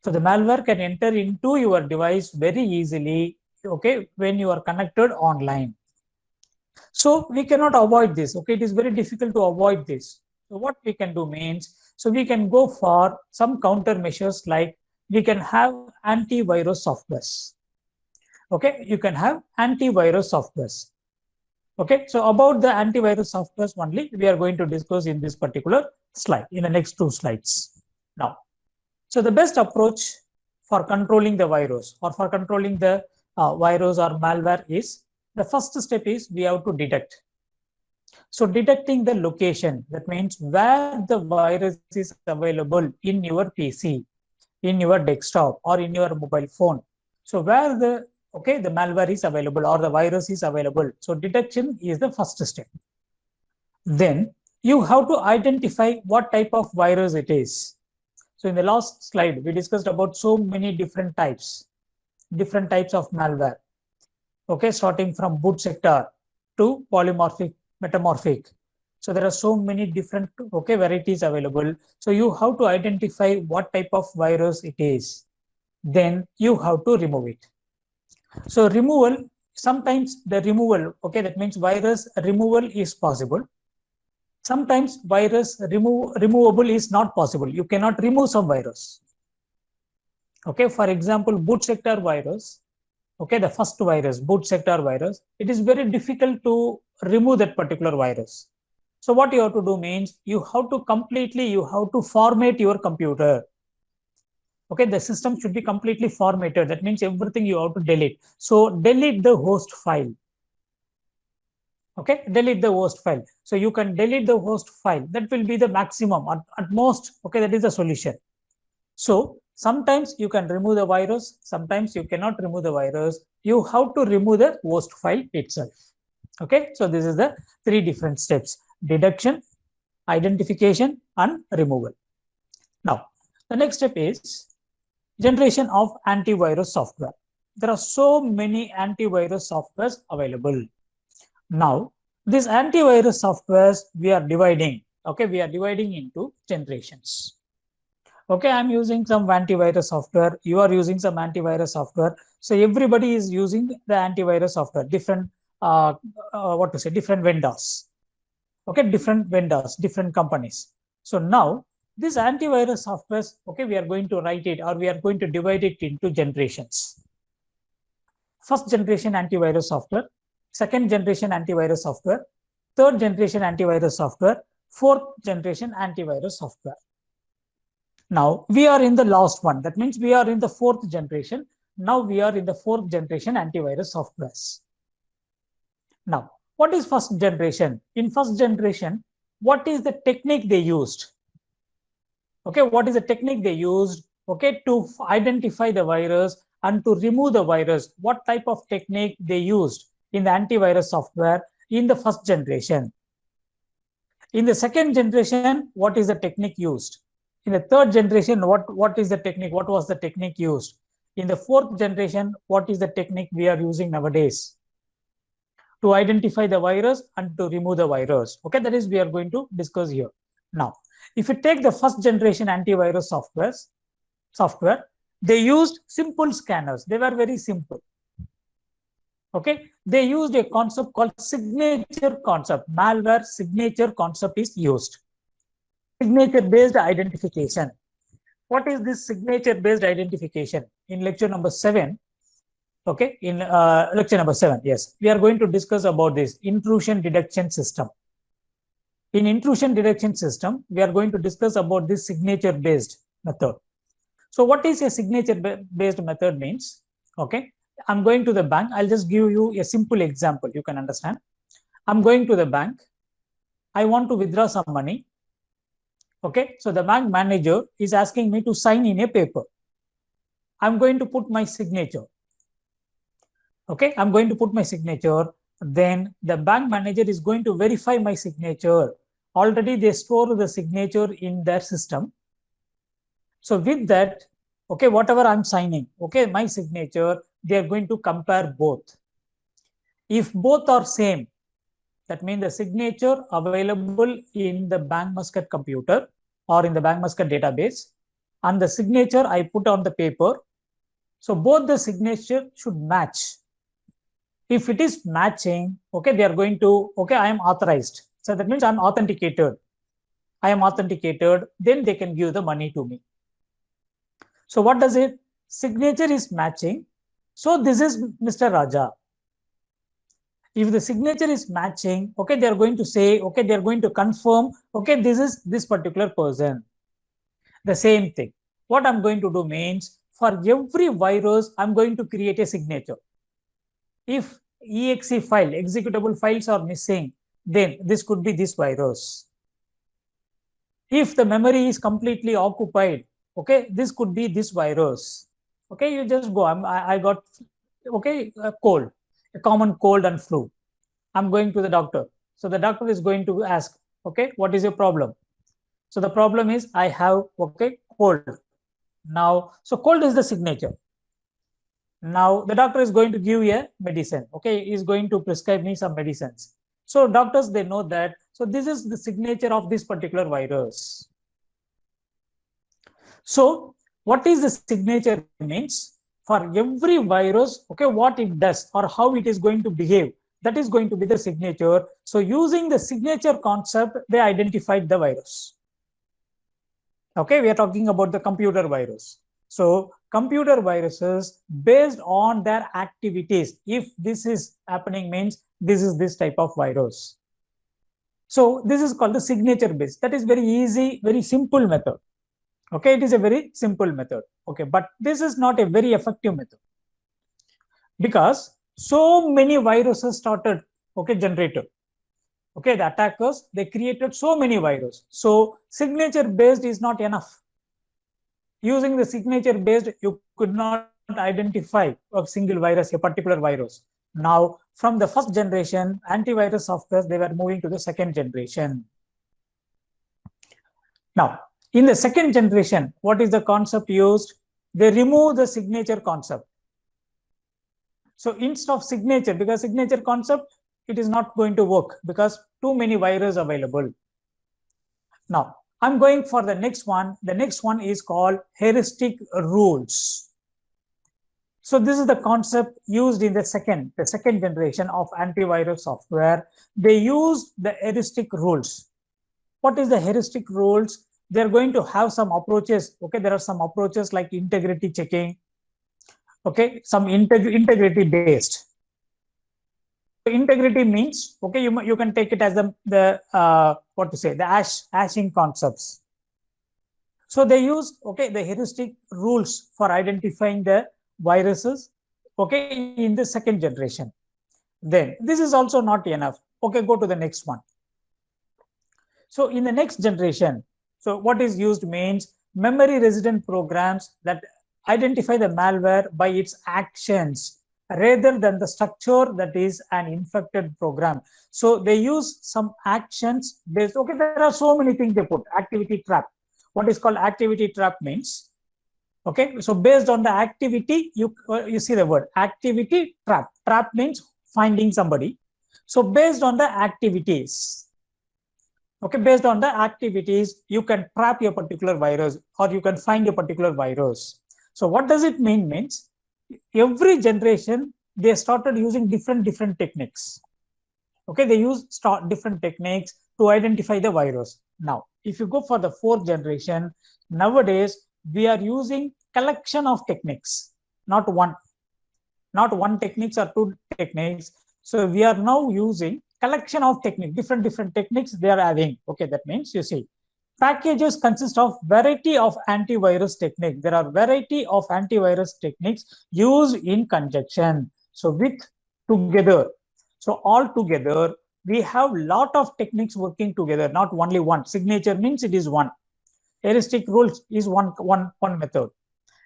So the malware can enter into your device very easily, okay, when you are connected online. So we cannot avoid this. Okay, it is very difficult to avoid this. So what we can do means, so we can go for some countermeasures, like we can have antivirus softwares. Okay, you can have antivirus softwares. Okay, so about the antivirus softwares only, we are going to discuss in this particular slide, in the next 2 slides. Now, so the best approach for controlling the virus or for controlling the virus or malware is, the first step is we have to detect. So detecting the location, that means where the virus is available in your PC, in your desktop, or in your mobile phone. So where the malware is available or the virus is available. So detection is the first step. Then you have to identify what type of virus it is. So in the last slide, we discussed about so many different types of malware. Okay, starting from boot sector to polymorphic, metamorphic. So there are so many different varieties available. So you have to identify what type of virus it is. Then you have to remove it. So removal, sometimes the removal, that means virus removal is possible. Sometimes virus removable is not possible. You cannot remove some virus. Okay, for example, boot sector virus. Okay, the first virus, boot sector virus, it is very difficult to remove that particular virus. So what you have to do means, you have to format your computer. Okay, the system should be completely formatted. That means everything you have to delete. So delete the host file. Okay, delete the host file. So you can delete the host file. That will be the maximum at most. Okay, that is the solution. So sometimes you can remove the virus, sometimes you cannot remove the virus. You have to remove the host file itself. Okay, so this is the 3 different steps: detection, identification, and removal. Now, the next step is generation of antivirus software. There are so many antivirus softwares available. Now, these antivirus softwares we are dividing. Okay, we are dividing into generations. Okay, I'm using some antivirus software. You are using some antivirus software. So everybody is using the antivirus software. Different, different vendors. Okay, different vendors, different companies. So now this antivirus softwares, okay, we are going to write it, or we are going to divide it into generations. First generation antivirus software, second generation antivirus software, third generation antivirus software, fourth generation antivirus software. Now we are in the last one. That means we are in the fourth generation. Now we are in the fourth generation antivirus softwares. Now, what is first generation? In first generation, what is the technique they used? Okay, what is the technique they used? Okay, to identify the virus and to remove the virus. What type of technique they used in the antivirus software in the first generation? In the second generation, what is the technique used? In the third generation, what is the technique? What was the technique used? In the fourth generation, what is the technique we are using nowadays to identify the virus and to remove the virus? Okay, that is we are going to discuss here. Now, if you take the first generation antivirus software, they used simple scanners. They were very simple. Okay, they used a concept called signature concept. Malware signature concept is used. Signature based identification. What is this signature based identification? In lecture number 7, okay, in lecture number 7, yes, we are going to discuss about this intrusion detection system. In intrusion detection system, we are going to discuss about this signature based method. So what is a signature based method means? Okay, I'm going to the bank. I'll just give you a simple example. You can understand. I'm going to the bank. I want to withdraw some money. Okay, so the bank manager is asking me to sign in a paper. I'm going to put my signature. Okay, I'm going to put my signature. Then the bank manager is going to verify my signature. Already they store the signature in their system. So with that, okay, whatever I'm signing, okay, my signature, they are going to compare both. If both are same, that means the signature available in the Bank Muscat computer or in the Bank Muscat database and the signature I put on the paper. So both the signature should match. If it is matching, okay, they are going to, okay, I am authorized. So that means I'm authenticated. I am authenticated, then they can give the money to me. So what does it? Signature is matching. So this is Mr. Raja. If the signature is matching, okay, they are going to say, okay, they are going to confirm, okay, this is this particular person. The same thing. What I'm going to do means for every virus, I'm going to create a signature. If exe file, executable files are missing, then this could be this virus. If the memory is completely occupied, okay, this could be this virus. Okay, you just go. I got, okay, a cold, a common cold and flu. I'm going to the doctor. So the doctor is going to ask, okay, what is your problem? So the problem is I have, okay, cold. Now, so cold is the signature. Now the doctor is going to give a medicine. Okay, he's going to prescribe me some medicines. So doctors, they know that. So this is the signature of this particular virus. So what is the signature means? For every virus, okay, what it does or how it is going to behave, that is going to be the signature. So using the signature concept, they identified the virus. Okay, we are talking about the computer virus. So computer viruses, based on their activities, if this is happening means this is this type of virus. So this is called the signature based. That is very easy, very simple method. Okay, it is a very simple method. Okay, but this is not a very effective method because so many viruses started, okay, generated. Okay, the attackers, they created so many viruses. So signature based is not enough. Using the signature based, you could not identify a single virus, a particular virus. Now, from the first generation, antivirus software, they were moving to the second generation. Now, in the second generation, what is the concept used? They remove the signature concept. So instead of signature, because signature concept, it is not going to work because too many viruses available. Now, I'm going for the next one. The next one is called heuristic rules. So this is the concept used in the second generation of antivirus software. They use the heuristic rules. What is the heuristic rules? They're going to have some approaches. Okay, there are some approaches like integrity checking. Okay, some integrity based. Integrity means, okay, you can take it as the hashing concepts. So they use, okay, the heuristic rules for identifying the viruses, okay, in the second generation. Then this is also not enough. Okay, go to the next one. So in the next generation, so what is used means memory resident programs that identify the malware by its actions rather than the structure that is an infected program. So they use some actions based. Okay, there are so many things they put. Activity trap. What is called activity trap means, okay, so based on the activity, you see the word activity trap. Trap means finding somebody. So based on the activities, okay, based on the activities, you can trap your particular virus or you can find a particular virus. So what does it mean? Means every generation they started using different techniques. Okay, they use different techniques to identify the virus. Now, if you go for the fourth generation, nowadays we are using collection of techniques, not one techniques or two techniques. So we are now using collection of techniques, different techniques they are having. Okay, that means you see, packages consist of variety of antivirus techniques. There are variety of antivirus techniques used in conjunction. So with together, so all together, we have lot of techniques working together, not only one. Signature means it is one. Heuristic rules is one method.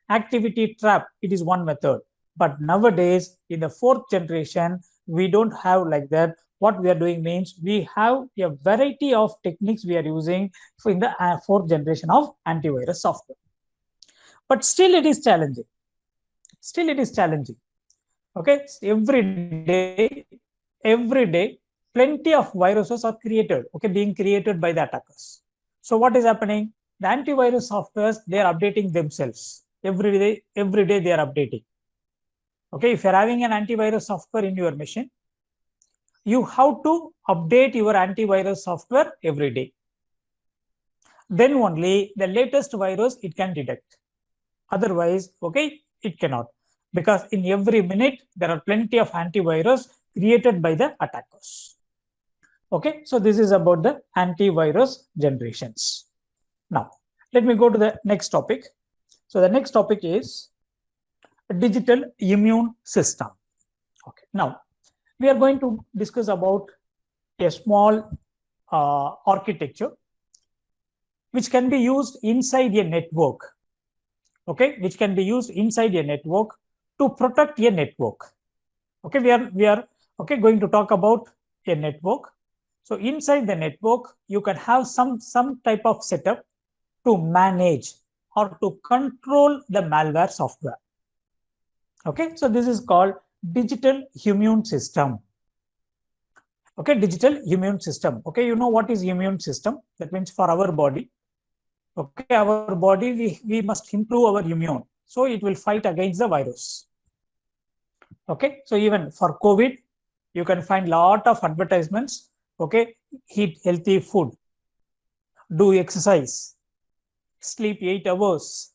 Activity trap, it is one method. But nowadays, in the fourth generation, we don't have like that. What we are doing means we have a variety of techniques we are using in the fourth generation of antivirus software. But still it is challenging. Still it is challenging. Okay, every day, plenty of viruses are created, okay, being created by the attackers. So what is happening? The antivirus softwares, they are updating themselves. Every day they are updating. Okay, if you're having an antivirus software in your machine, you have to update your antivirus software every day. Then only the latest virus it can detect. Otherwise, okay, it cannot. Because in every minute, there are plenty of antivirus created by the attackers. Okay, so this is about the antivirus generations. Now, let me go to the next topic. So the next topic is digital immune system. Okay, now we are going to discuss about a small architecture which can be used inside a network. Okay, which can be used inside a network to protect a network. Okay, we are okay going to talk about a network. So inside the network, you can have some type of setup to manage or to control the malware software. Okay, so this is called digital immune system. Okay, digital immune system. Okay, you know what is immune system? That means for our body. Okay, our body, we must improve our immune. So it will fight against the virus. Okay, so even for COVID, you can find lot of advertisements. Okay, eat healthy food, do exercise, sleep 8 hours.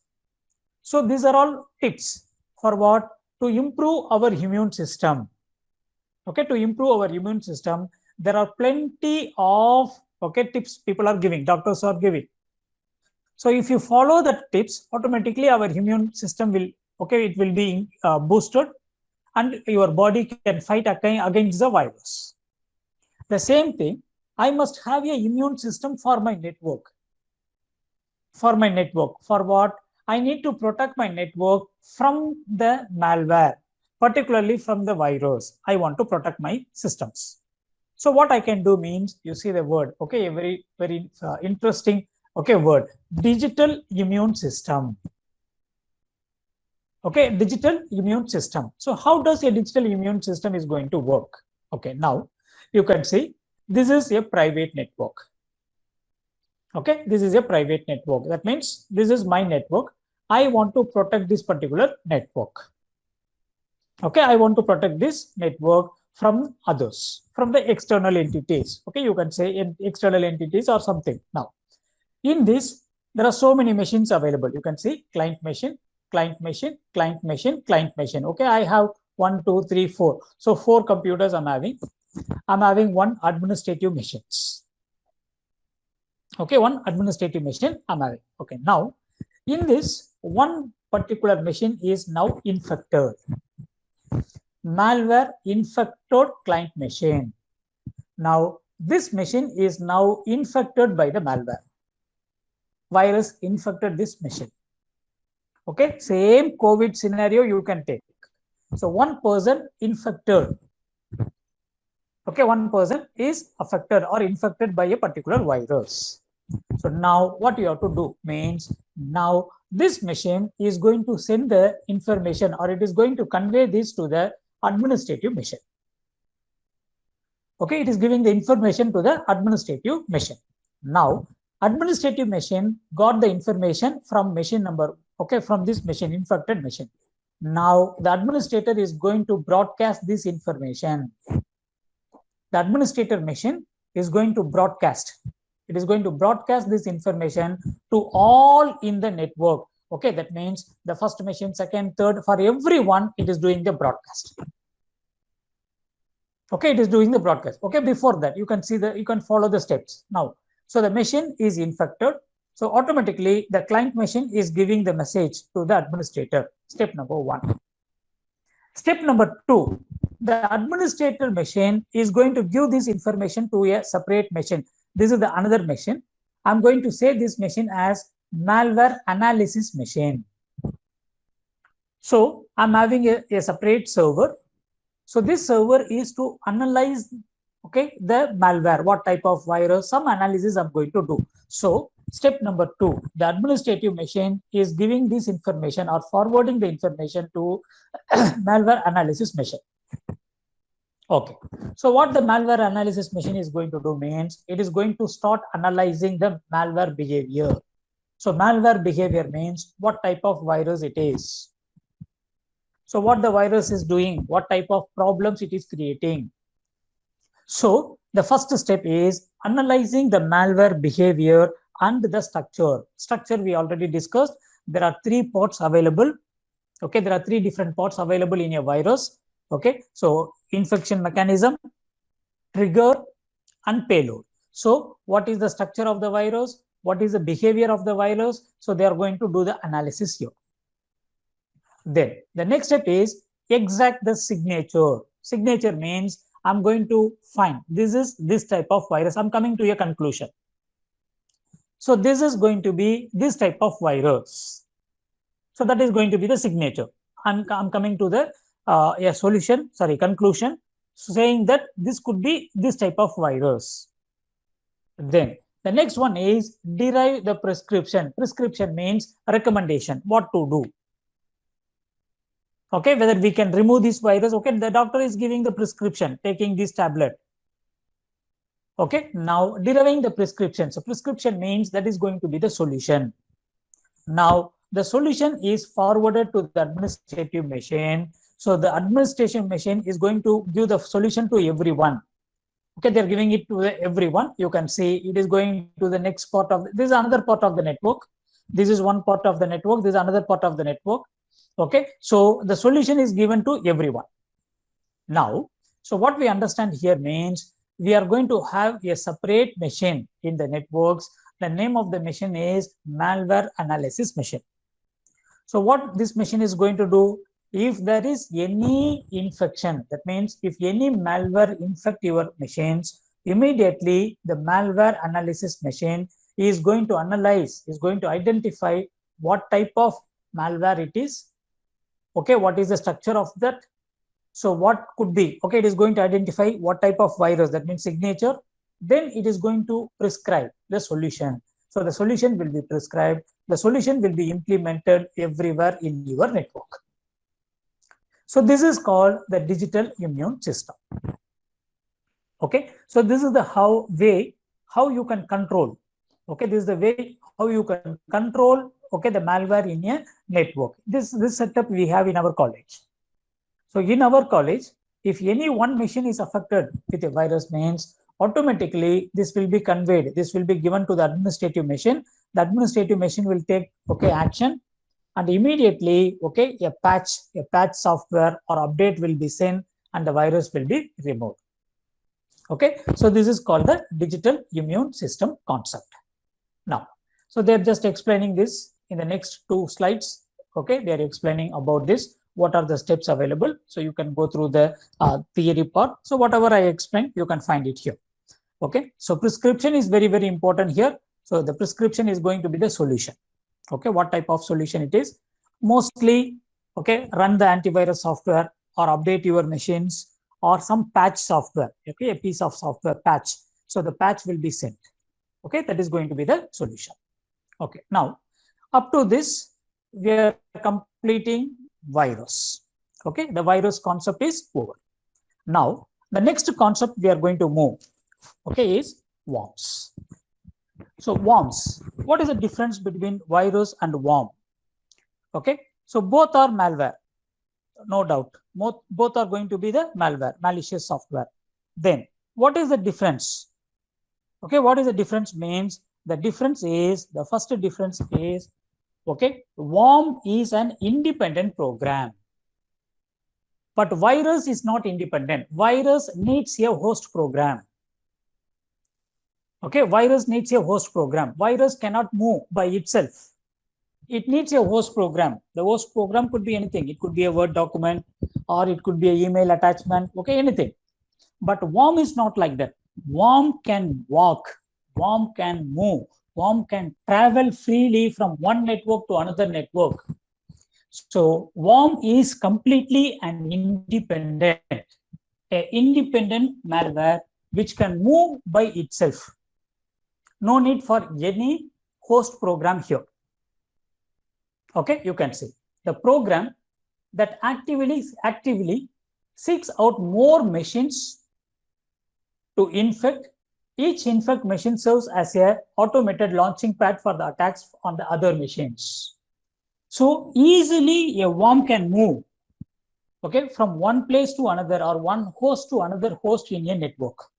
So these are all tips for what? To improve our immune system. Okay, to improve our immune system, there are plenty of, okay, tips people are giving, doctors are giving. So if you follow the tips, automatically our immune system will, okay, it will be boosted, and your body can fight against the virus. The same thing, I must have a immune system for my network. For my network, for what? I need to protect my network from the malware, particularly from the virus. I want to protect my systems. So what I can do means, you see the word, okay, a very interesting, okay, word, digital immune system. Okay, digital immune system. So how does a digital immune system is going to work? Okay, now you can see this is a private network. Okay, this is a private network. That means this is my network. I want to protect this particular network. Okay, I want to protect this network from others, from the external entities. Okay, you can say external entities or something. Now, in this, there are so many machines available. You can see client machine, client machine, client machine, client machine. Okay, I have 1, 2, 3, 4. So 4 computers I'm having. I'm having 1 administrative machines. Okay, 1 administrative machine I'm having. Okay, now in this, 1 particular machine is now infected. Malware infected client machine. Now this machine is now infected by the malware. Virus infected this machine. Okay, same COVID scenario you can take. So 1 person infected. Okay, 1 person is affected or infected by a particular virus. So now what you have to do means, now this machine is going to send the information, or it is going to convey this to the administrative machine. Okay, it is giving the information to the administrative machine. Now administrative machine got the information from machine number, okay, from this machine, infected machine. Now the administrator is going to broadcast this information. The administrator machine is going to broadcast. It is going to broadcast this information to all in the network. Okay, that means the first machine, second, third, for everyone, it is doing the broadcast. Okay, it is doing the broadcast. Okay, before that, you can see you can follow the steps. Now, so the machine is infected. So automatically, the client machine is giving the message to the administrator. Step number 1. Step number 2, the administrator machine is going to give this information to a separate machine. This is the another machine. I'm going to say this machine as malware analysis machine. So I'm having a separate server. So this server is to analyze, okay, the malware, what type of virus, some analysis I'm going to do. So step number 2, the administrative machine is giving this information or forwarding the information to malware analysis machine. Okay, so what the malware analysis machine is going to do means, it is going to start analyzing the malware behavior. So malware behavior means what type of virus it is. So what the virus is doing, what type of problems it is creating. So the first step is analyzing the malware behavior and the structure. Structure we already discussed. There are 3 parts available. Okay, there are 3 different parts available in a virus. Okay, so infection mechanism, trigger, and payload. So what is the structure of the virus? What is the behavior of the virus? So they are going to do the analysis here. Then the next step is extract the signature. Signature means I'm going to find this is this type of virus. I'm coming to a conclusion. So this is going to be this type of virus. So that is going to be the signature. I'm coming to the conclusion, saying that this could be this type of virus. Then the next one is derive the prescription. Prescription means recommendation, what to do. Okay, whether we can remove this virus. Okay, the doctor is giving the prescription, taking this tablet. Okay, now deriving the prescription. So prescription means that is going to be the solution. Now the solution is forwarded to the administrative machine. So the administration machine is going to give the solution to everyone. Okay, they're giving it to everyone. You can see it is going to the next part of this is another part of the network. This is one part of the network. This is another part of the network. Okay, so the solution is given to everyone. Now, so what we understand here means we are going to have a separate machine in the networks the name of the machine is malware analysis machine. So what this machine is going to do, if there is any infection, that means if any malware infect your machines, immediately the malware analysis machine is going to analyze, is going to identify what type of malware it is. Okay, what is the structure of that? So what could be, okay, it is going to identify what type of virus, that means signature. Then it is going to prescribe the solution. So the solution will be prescribed. The solution will be implemented everywhere in your network. So this is called the digital immune system. Okay, so this is the how you can control. Okay, this is the way how you can control, okay, the malware in a network. This setup we have in our college. So in our college, if any one machine is affected with a virus, means automatically this will be conveyed. This will be given to the administrative machine. The administrative machine will take, okay, action, and immediately, okay, a patch software or update will be sent and the virus will be removed. Okay, so this is called the digital immune system concept. Now, so they're just explaining this in the next 2 slides. Okay, they're explaining about this. What are the steps available? So you can go through the theory part. So whatever I explained, you can find it here. Okay, so prescription is very, very important here. So the prescription is going to be the solution. Okay, what type of solution it is? Mostly, okay, run the antivirus software or update your machines or some patch software. Okay, a piece of software patch. So the patch will be sent. Okay, that is going to be the solution. Okay, now up to this, we are completing virus. Okay, the virus concept is over. Now, the next concept we are going to move, okay, is worms. So worms, what is the difference between virus and worm? Okay, so both are malware, no doubt. Both are going to be the malware, malicious software. Then what is the difference? Okay, what is the difference means? The difference is, the first difference is, okay, worm is an independent program, but virus is not independent. Virus needs a host program. Okay, virus needs a host program. Virus cannot move by itself. It needs a host program. The host program could be anything. It could be a Word document or it could be an email attachment. Okay, anything. But worm is not like that. Worm can walk. Worm can move. Worm can travel freely from one network to another network. So worm is completely an independent malware which can move by itself. No need for any host program here. Okay, you can see the program that actively seeks out more machines to infect. Each infect machine serves as a automated launching pad for the attacks on the other machines. So easily a worm can move, okay, from one place to another or one host to another host in a network.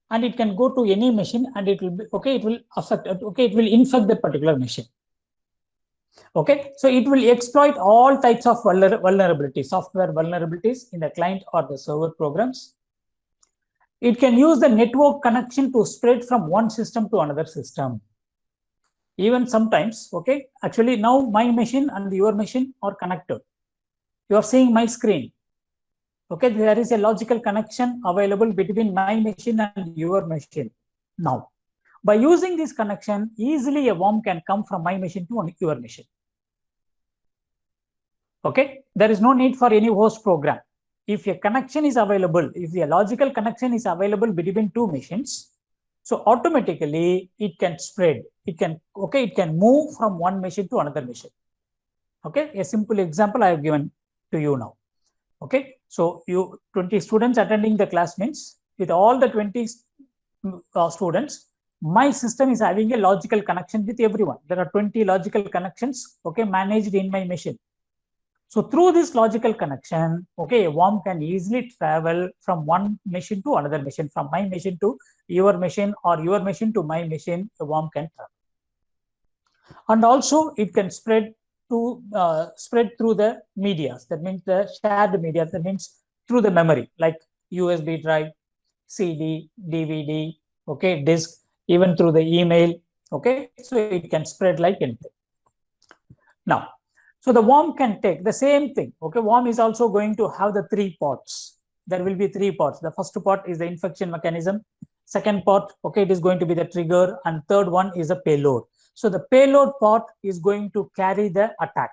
And it can go to any machine and it will be, okay, it will affect, okay, it will infect the particular machine. Okay, so it will exploit all types of vulnerabilities, software vulnerabilities in the client or the server programs. It can use the network connection to spread from one system to another system. Even sometimes, okay, actually now my machine and your machine are connected. You are seeing my screen. Okay, there is a logical connection available between my machine and your machine. Now, by using this connection, easily a worm can come from my machine to your machine. Okay, there is no need for any host program. If a connection is available, if a logical connection is available between two machines, so automatically it can spread. It can, okay, it can move from one machine to another machine. Okay, a simple example I have given to you now. Okay, so you 20 students attending the class means with all the 20 students, my system is having a logical connection with everyone. There are 20 logical connections, okay, managed in my machine. So through this logical connection, okay, a worm can easily travel from one machine to another machine, from my machine to your machine or your machine to my machine, the worm can travel. And also it can spread through the media. That means the shared media, that means through the memory, like USB drive, CD, DVD, okay, disk. even through the email. Okay, so it can spread like anything. Now, so the worm can take the same thing. Okay, worm is also going to have the 3 parts. There will be 3 parts. The first part is the infection mechanism. Second part, okay, it is going to be the trigger, and third one is a payload. So the payload part is going to carry the attack.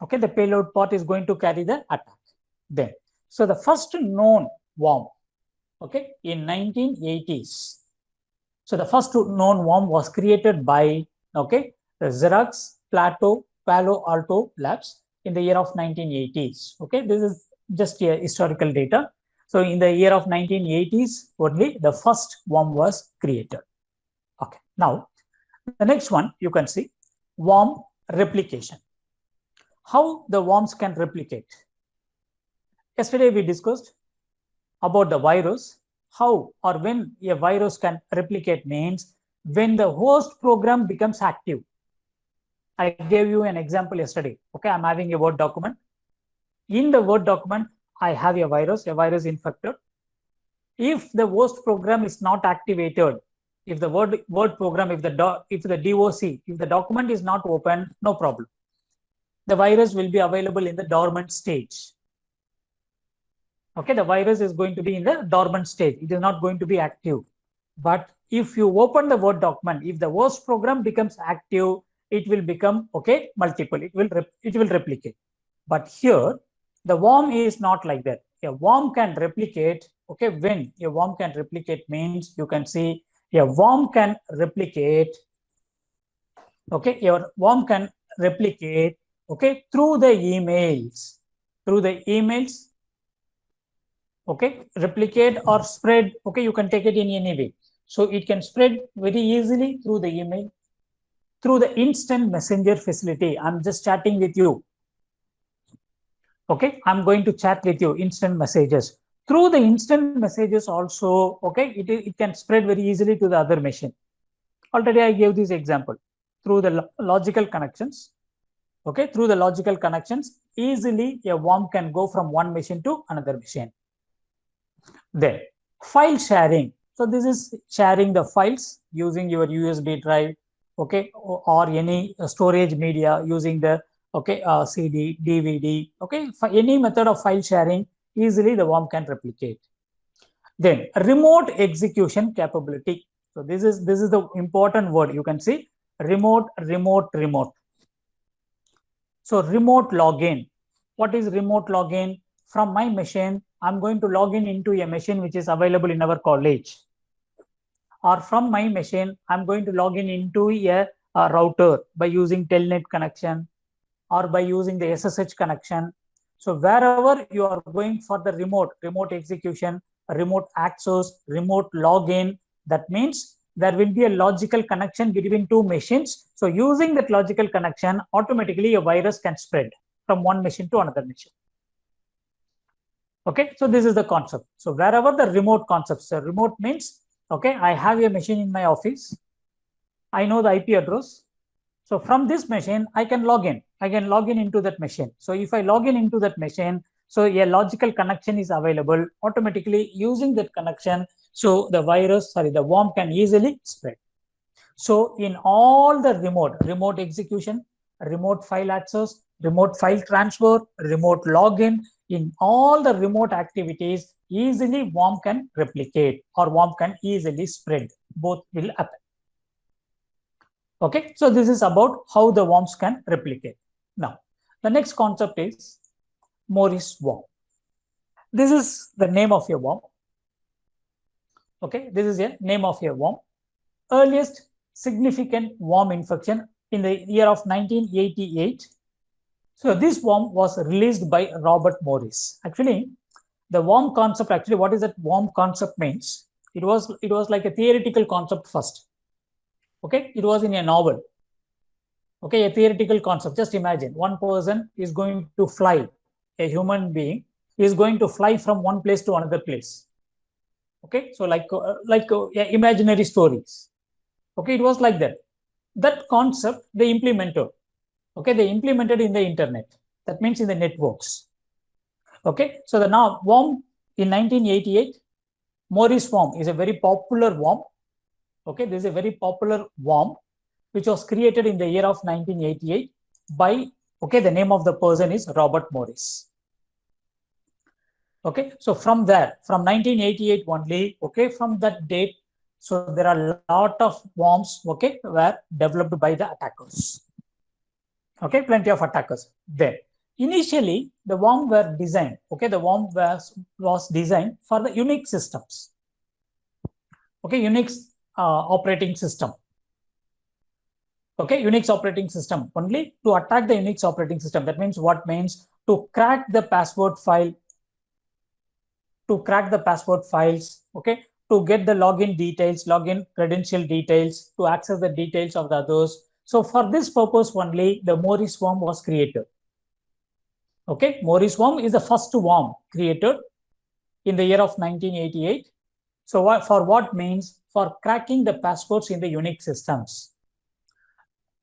Okay, the payload part is going to carry the attack. Then, so the first known worm, okay, in 1980s. So the first known worm was created by, okay, Xerox Palo Alto Labs in the year of 1980s. Okay, this is just a historical data. So in the year of 1980s, only the first worm was created. Okay, now the next one you can see worm replication. How the worms can replicate. Yesterday we discussed about the virus. How or when a virus can replicate means when the host program becomes active. I gave you an example yesterday. Okay, I'm having a Word document. In the Word document, I have a virus infected. If the host program is not activated, if the word program, if the DOC, if the document is not open, no problem. The virus will be available in the dormant stage. Okay, the virus is going to be in the dormant stage. It is not going to be active. But if you open the Word document, if the host program becomes active, it will become, okay, multiple. It will replicate. But here, the worm is not like that. A worm can replicate. Okay, when a worm can replicate means you can see a worm can replicate. Okay, your worm can replicate. Okay, through the emails. Okay, replicate or spread. Okay, you can take it in any way. So it can spread very easily through the email, through the instant messenger facility. I'm just chatting with you. Okay, I'm going to chat with you, instant messages. Through the instant messages also, okay, it can spread very easily to the other machine. Already I gave this example. Through the logical connections, okay, through the logical connections, easily a worm can go from one machine to another machine. Then, file sharing. So this is sharing the files using your USB drive, okay, or any storage media using the, okay, CD, DVD, okay, for any method of file sharing, easily the worm can replicate. Then remote execution capability. So this is the important word. You can see remote. So remote login. What is remote login? From my machine, I'm going to log in into a machine which is available in our college. Or from my machine, I'm going to log in into a router by using telnet connection or by using the SSH connection. So wherever you are going for the remote execution, remote access, remote login, that means there will be a logical connection between two machines. So using that logical connection, automatically a virus can spread from one machine to another machine. Okay, so this is the concept. So wherever the remote concept, so remote means, okay, I have a machine in my office. I know the IP address. So from this machine, I can log in. I can log in into that machine. So if I log in into that machine, so a logical connection is available automatically using that connection. So the worm can easily spread. So in all the remote execution, remote file access, remote file transfer, remote login, in all the remote activities, easily worm can replicate or worm can easily spread. Both will happen. Okay, so this is about how the worms can replicate. Now, the next concept is Morris worm. This is the name of your worm. Okay, this is a name of your worm. Earliest significant worm infection in the year of 1988. So this worm was released by Robert Morris. Actually, the worm concept, actually, what is that worm concept means? It was like a theoretical concept first. Okay, it was in a novel. Okay, a theoretical concept. Just imagine one person is going to fly, a human being is going to fly from one place to another place. Okay, so like imaginary stories. Okay, it was like that. That concept they implemented. Okay, they implemented in the internet. That means in the networks. Okay, so the now worm in 1988, Morris worm is a very popular worm. Okay, this is a very popular worm which was created in the year of 1988 by, okay, the name of the person is Robert Morris. Okay, so from there, from 1988 only, okay, from that date, so there are a lot of worms, okay, were developed by the attackers. Okay, plenty of attackers there. Initially, the worm were designed, okay, the worm was designed for the Unix systems. Okay, Unix operating system. Okay, Unix operating system only to attack the Unix operating system. That means what means to crack the password file, to crack the password files, okay, to get the login details, login credential details, to access the details of the others. So for this purpose only, the Morris worm was created. Okay, Morris worm is the first worm created in the year of 1988. So for what means? For cracking the passwords in the Unix systems.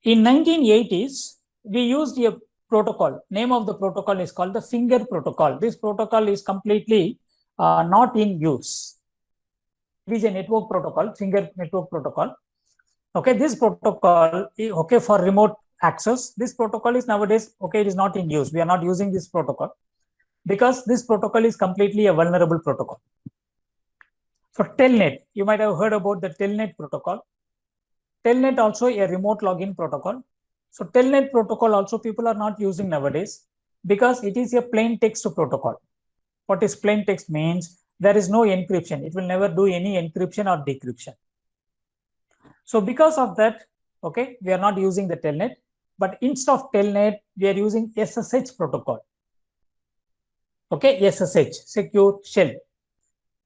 In 1980s, we used a protocol. Name of the protocol is called the Finger protocol. This protocol is completely not in use. It is a network protocol, Finger network protocol. Okay, this protocol, okay, for remote access. This protocol is nowadays, okay, it is not in use. We are not using this protocol because this protocol is completely a vulnerable protocol. So Telnet, you might have heard about the Telnet protocol. Telnet also a remote login protocol. So Telnet protocol also people are not using nowadays because it is a plain text protocol. What is plain text means? There is no encryption. It will never do any encryption or decryption. So because of that, okay, we are not using the Telnet, but instead of Telnet, we are using SSH protocol. Okay, SSH, Secure Shell.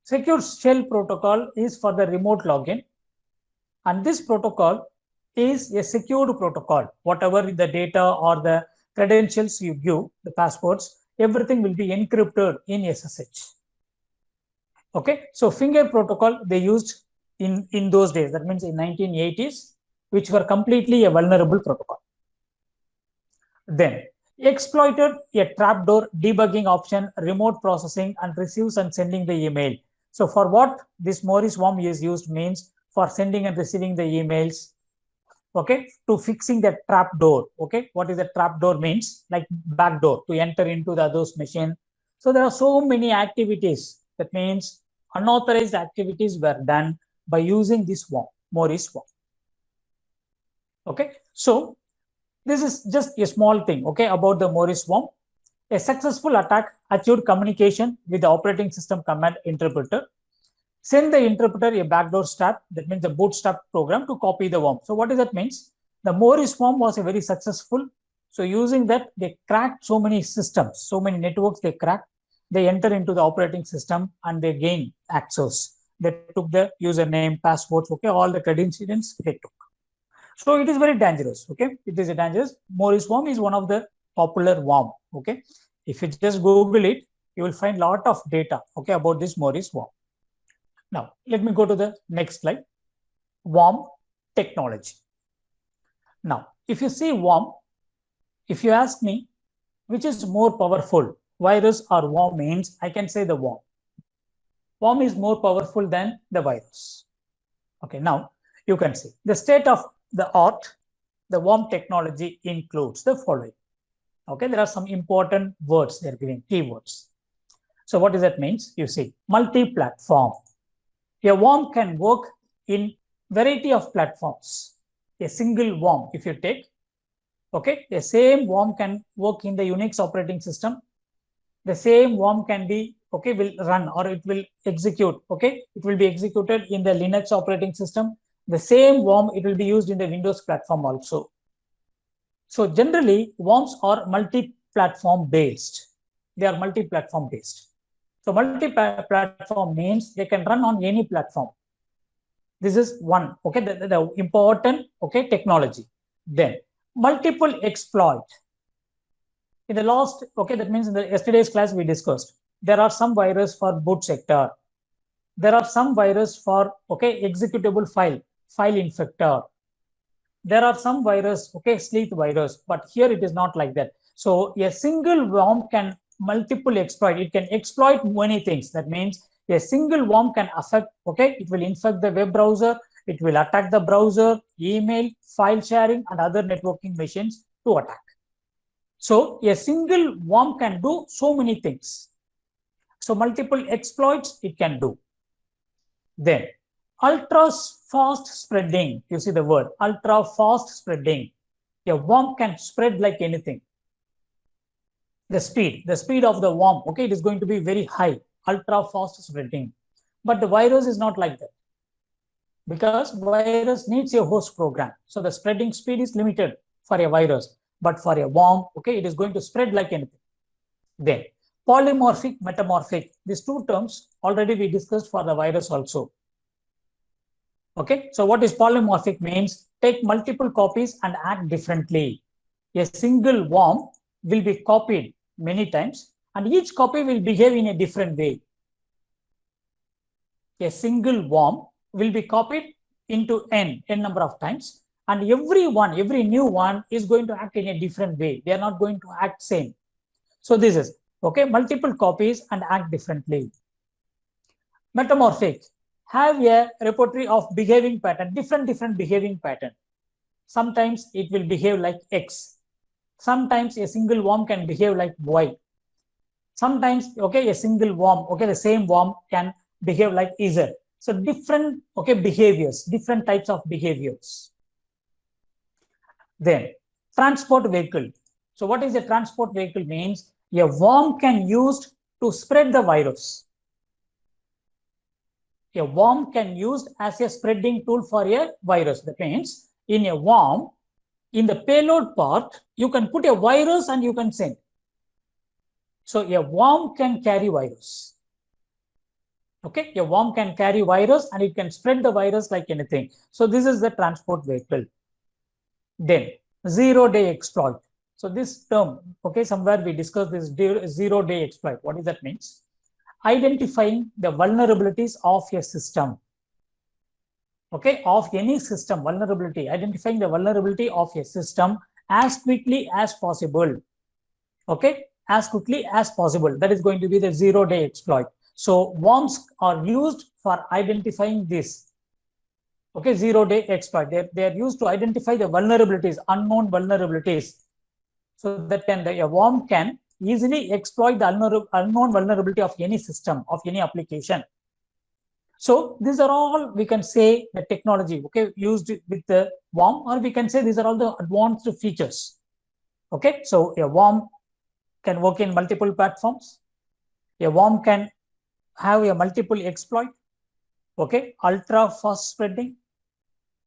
Secure Shell protocol is for the remote login. And this protocol is a secured protocol. Whatever the data or the credentials you give, the passwords, everything will be encrypted in SSH. Okay, so Finger protocol they used in those days. That means in 1980s, which were completely a vulnerable protocol. Then exploited a trapdoor debugging option, remote processing, and receives and sending the email. So for what this Morris worm is used means for sending and receiving the emails, okay, to fixing the trapdoor. Okay, what is a trapdoor means? Like backdoor to enter into the other's machine. So there are so many activities. That means unauthorized activities were done by using this worm, Morris worm. Okay, so this is just a small thing, okay, about the Morris worm. A successful attack achieved communication with the operating system command interpreter. Send the interpreter a backdoor step, that means the bootstrap program to copy the worm. So what does that means? The Morris worm was a very successful. So using that, they cracked so many systems, so many networks they cracked. They enter into the operating system and they gain access. They took the username, passwords, okay, all the credentials they took. So it is very dangerous, okay? It is a dangerous. Morris worm is one of the popular worm, okay? If you just Google it, you will find a lot of data, okay, about this Morris worm. Now, let me go to the next slide. Worm technology. Now, if you see worm, if you ask me which is more powerful, virus or worm, means I can say the worm. Worm is more powerful than the virus. Okay, now you can see the state of the art, the worm technology includes the following. Okay, there are some important words they're giving, keywords. So what does that means? You see, multi-platform. A worm can work in variety of platforms. A single worm, if you take, okay, the same worm can work in the Unix operating system. The same worm can be, okay, will run or it will execute, okay, it will be executed in the Linux operating system. The same worm, it will be used in the Windows platform also. So generally, worms are multi-platform based. They are multi-platform based. So multi-platform means they can run on any platform. This is one, okay, the important, okay, technology. Then multiple exploit. In the last, okay, that means in the yesterday's class we discussed, there are some virus for boot sector. There are some virus for, okay, executable file infector. There are some virus, okay, sleuth virus, but here it is not like that. So a single worm can multiple exploit. It can exploit many things. That means a single worm can affect, okay, it will infect the web browser, It will attack the browser, email, file sharing, and other networking machines to attack. So a single worm can do so many things. So multiple exploits it can do. Then ultra fast spreading, you see the word ultra fast spreading. A worm can spread like anything. The speed of the worm, okay, it is going to be very high, ultra fast spreading. But the virus is not like that, because virus needs a host program. So the spreading speed is limited for a virus, but for a worm, okay, it is going to spread like anything. Then polymorphic, metamorphic, these two terms already we discussed for the virus also. Okay, so what is polymorphic means? Take multiple copies and act differently. A single worm will be copied many times, and each copy will behave in a different way. A single worm will be copied into n number of times, and every new one is going to act in a different way. They are not going to act same. So this is, okay, multiple copies and act differently. Metamorphic, have a repertoire of behaving pattern, different behaving pattern. Sometimes it will behave like X. Sometimes a single worm can behave like Y. Sometimes, okay, a single worm, okay, the same worm can behave like Z. So different, okay, behaviors, different types of behaviors. Then transport vehicle. So what is a transport vehicle means? A worm can use to spread the virus. A worm can use as a spreading tool for a virus. That means in a worm, in the payload part, you can put a virus and you can send. So a worm can carry virus. Okay, a worm can carry virus and it can spread the virus like anything. So this is the transport vehicle. Then zero-day exploit. So this term, okay, somewhere we discussed this zero-day exploit. What does that mean? Identifying the vulnerabilities of a system. Okay, of any system, vulnerability, identifying the vulnerability of a system as quickly as possible. Okay, as quickly as possible. That is going to be the zero-day exploit. So worms are used for identifying this. Okay, zero-day exploit. They are used to identify the vulnerabilities, unknown vulnerabilities, so that a worm can easily exploit the unknown vulnerability of any system, of any application. So these are all, we can say, the technology, okay, used with the worm, or we can say these are all the advanced features. Okay, so a worm can work in multiple platforms. A worm can have a multiple exploit. Okay, ultra fast spreading,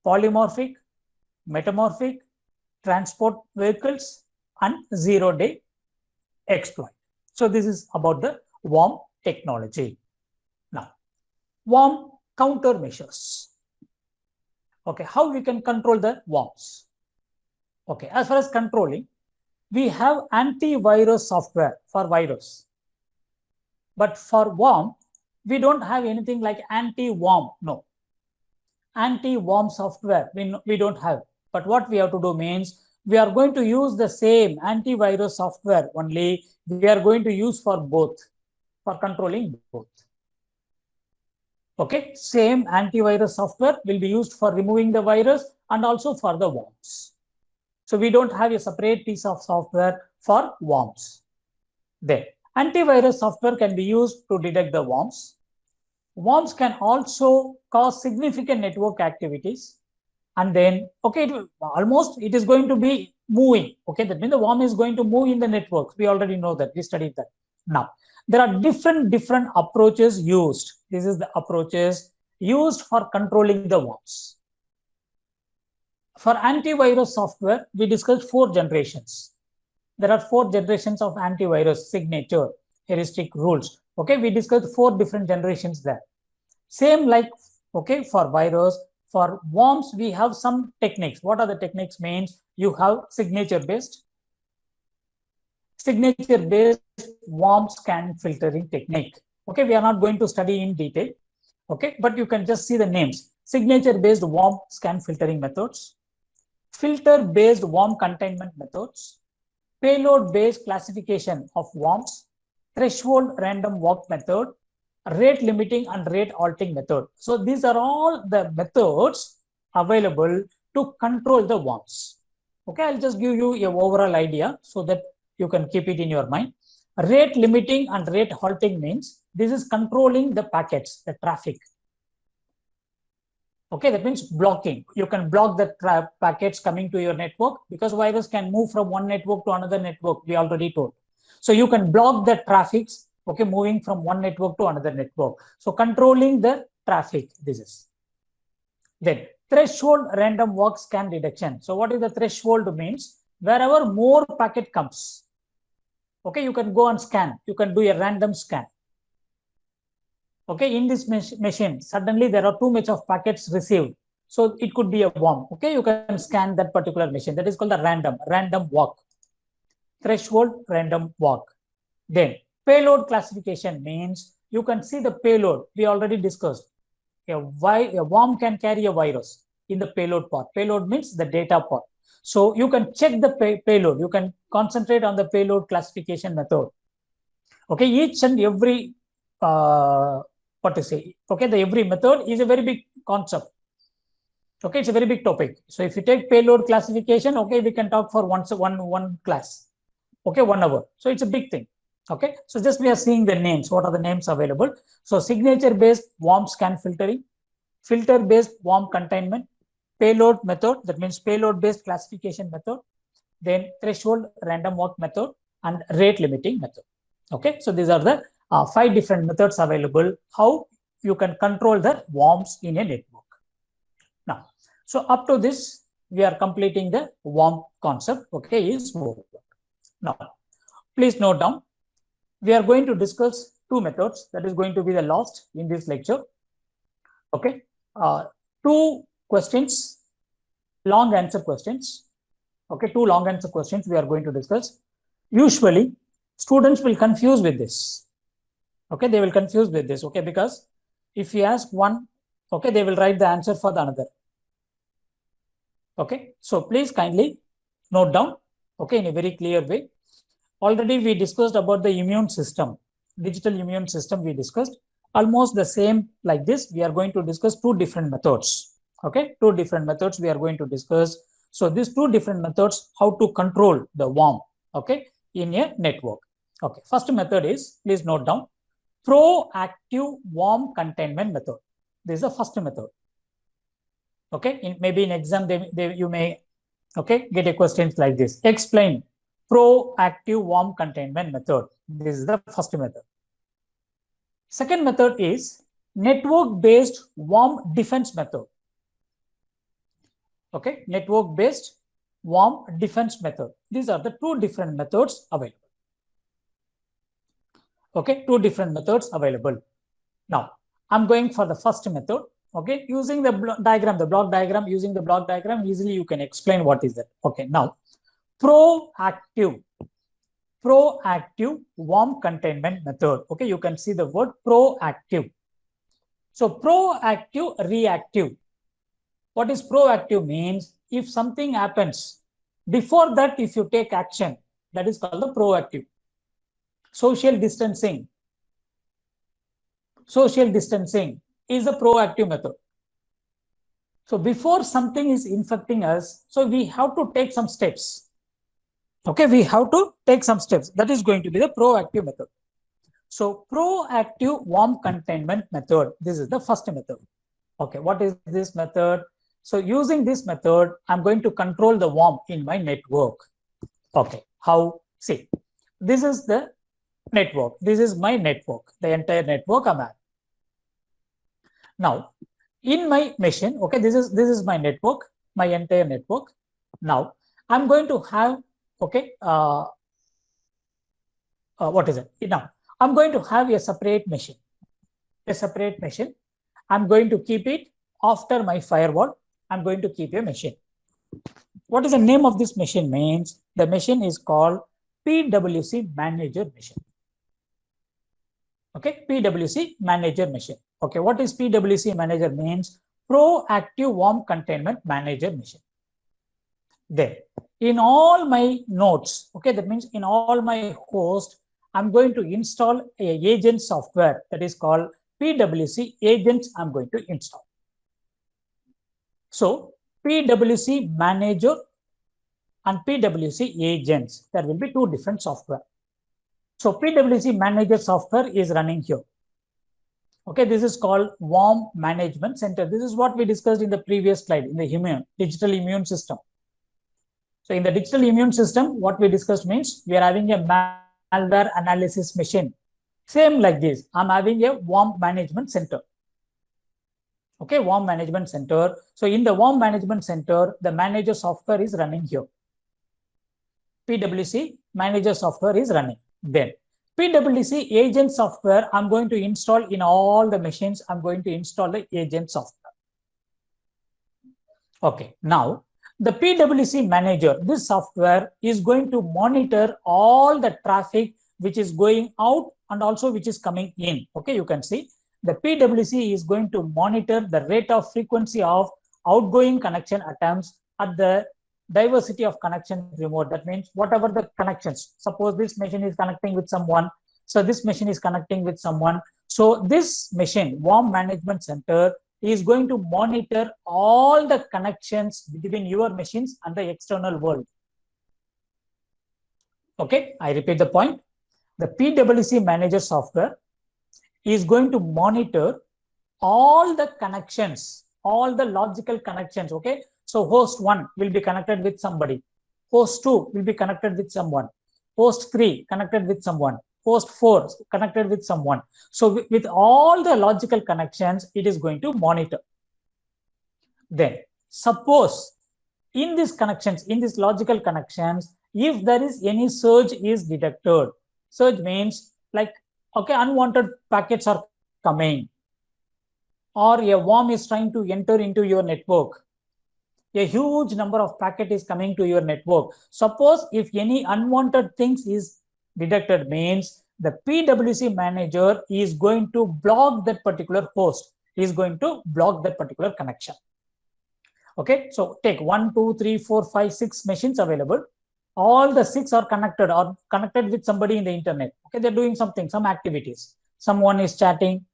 polymorphic, metamorphic, transport vehicles, and zero-day exploit. So this is about the worm technology. Now, worm countermeasures. Okay, how we can control the worms? Okay, as far as controlling, we have antivirus software for virus. But for worm, we don't have anything like anti-worm. No. Anti-worm software, we don't have. But what we have to do means, we are going to use the same antivirus software only. We are going to use for both, for controlling both. Okay, same antivirus software will be used for removing the virus and also for the worms. So we don't have a separate piece of software for worms. Then antivirus software can be used to detect the worms. Worms can also cause significant network activities. And then, okay, it is going to be moving. Okay, that means the worm is going to move in the network. We already know that, we studied that. Now, there are different approaches used. This is the approaches used for controlling the worms. For antivirus software, we discussed 4 generations. There are 4 generations of antivirus: signature, heuristic, rules. Okay, we discussed 4 different generations there. Same like, okay, for virus, for worms, we have some techniques. What are the techniques? Means you have signature-based worm scan filtering technique. Okay, we are not going to study in detail. Okay, but you can just see the names. Signature-based worm scan filtering methods, filter-based worm containment methods, payload-based classification of worms, threshold random walk method, rate limiting and rate halting method. So these are all the methods available to control the worms. Okay, I'll just give you an overall idea so that you can keep it in your mind. Rate limiting and rate halting means this is controlling the packets, the traffic. Okay, that means blocking. You can block the packets coming to your network because virus can move from one network to another network. We already told. So you can block the traffics, okay, moving from one network to another network. So controlling the traffic, this is. Then threshold random walk scan detection. So what is the threshold means? Wherever more packet comes, okay, you can go and scan. You can do a random scan. Okay, in this machine, suddenly there are too much of packets received. So it could be a worm. Okay, you can scan that particular machine. That is called the random walk. Threshold random walk. Then payload classification means you can see the payload. We already discussed. A worm can carry a virus in the payload part. Payload means the data part. So you can check the payload. You can concentrate on the payload classification method. Okay, each and every what to say, okay, the every method is a very big concept. Okay, it's a very big topic. So if you take payload classification, okay, we can talk for one class, okay, 1 hour. So it's a big thing. Okay, so just we are seeing the names. What are the names available? So signature based worm scan filtering, filter based worm containment, payload method, that means payload based classification method, then threshold random walk method, and rate limiting method. Okay, so these are the 5 different methods available how you can control the worms in a network. Now, so up to this, we are completing the worm concept. Okay, is over. Now, please note down, we are going to discuss 2 methods. That is going to be the last in this lecture. Okay, 2 questions, long answer questions. Okay, 2 long answer questions we are going to discuss. Usually, students will confuse with this. Okay, they will confuse with this. Okay, because if you ask one, okay, they will write the answer for the another. Okay, so please kindly note down, okay, in a very clear way. Already we discussed about the immune system, digital immune system we discussed. Almost the same like this, we are going to discuss 2 different methods. Okay, 2 different methods we are going to discuss. So these 2 different methods, how to control the worm, okay, in a network. Okay, first method is, please note down, proactive worm containment method. This is the first method. Okay, maybe in exam you may, okay, get a questions like this. Explain proactive worm containment method. This is the first method. Second method is network based worm defense method. Okay, network based worm defense method. These are the 2 different methods available. Okay, 2 different methods available. Now, I'm going for the first method. Okay, using the diagram, the block diagram, using the block diagram, easily you can explain what is that. Okay, now, proactive worm containment method. Okay, you can see the word proactive. So proactive, reactive. What is proactive means? If something happens, before that, if you take action, that is called the proactive. Social distancing. Social distancing is a proactive method. So before something is infecting us, so we have to take some steps. Okay, we have to take some steps. That is going to be the proactive method. So proactive worm containment method, this is the first method. Okay, what is this method? So using this method, I'm going to control the worm in my network. Okay, how? See, this is the network. This is my network, the entire network I'm at. Now, in my machine, okay, this is my network, my entire network. Now, I'm going to have, okay, what is it? Now, I'm going to have a separate machine. A separate machine. I'm going to keep it after my firewall. I'm going to keep a machine. What is the name of this machine means? The machine is called PWC Manager machine. Okay, PWC Manager machine. Okay, what is PWC Manager means? Proactive Worm Containment Manager machine. Then, in all my nodes, okay, that means in all my hosts, I'm going to install a agent software that is called PwC agents. I'm going to install. So PwC manager and PwC agents, there will be two different software. So PwC manager software is running here. Okay, this is called WARM Management Center. This is what we discussed in the previous slide in the digital immune system. So in the digital immune system, what we discussed means we are having a malware analysis machine. Same like this, I'm having a WARM Management Center. Okay, WARM Management Center. So in the WARM Management Center, the manager software is running here. PwC manager software is running. Then PwC agent software, I'm going to install in all the machines. I'm going to install the agent software. Okay, now the PwC manager, this software is going to monitor all the traffic which is going out and also which is coming in. Okay, you can see the PwC is going to monitor the rate of frequency of outgoing connection attempts at the diversity of connection remote. That means whatever the connections, suppose this machine is connecting with someone, so this machine is connecting with someone. So this machine, WARM Management Center, is going to monitor all the connections between your machines and the external world. Okay, I repeat the point. The PwC manager software is going to monitor all the connections, all the logical connections. Okay, so host 1 will be connected with somebody, host 2 will be connected with someone, host 3 connected with someone, host 4 connected with someone. So with all the logical connections, it is going to monitor. Then suppose in these connections, in these logical connections, if there is any surge is detected, surge means like, okay, unwanted packets are coming, or a worm is trying to enter into your network, a huge number of packet is coming to your network. Suppose if any unwanted things is detected, means the PwC manager is going to block that particular host, is going to block that particular connection. Okay, so take 1, 2, 3, 4, 5, 6 machines available. All the 6 are connected or connected with somebody in the internet. Okay, they're doing something, some activities. Someone is chatting,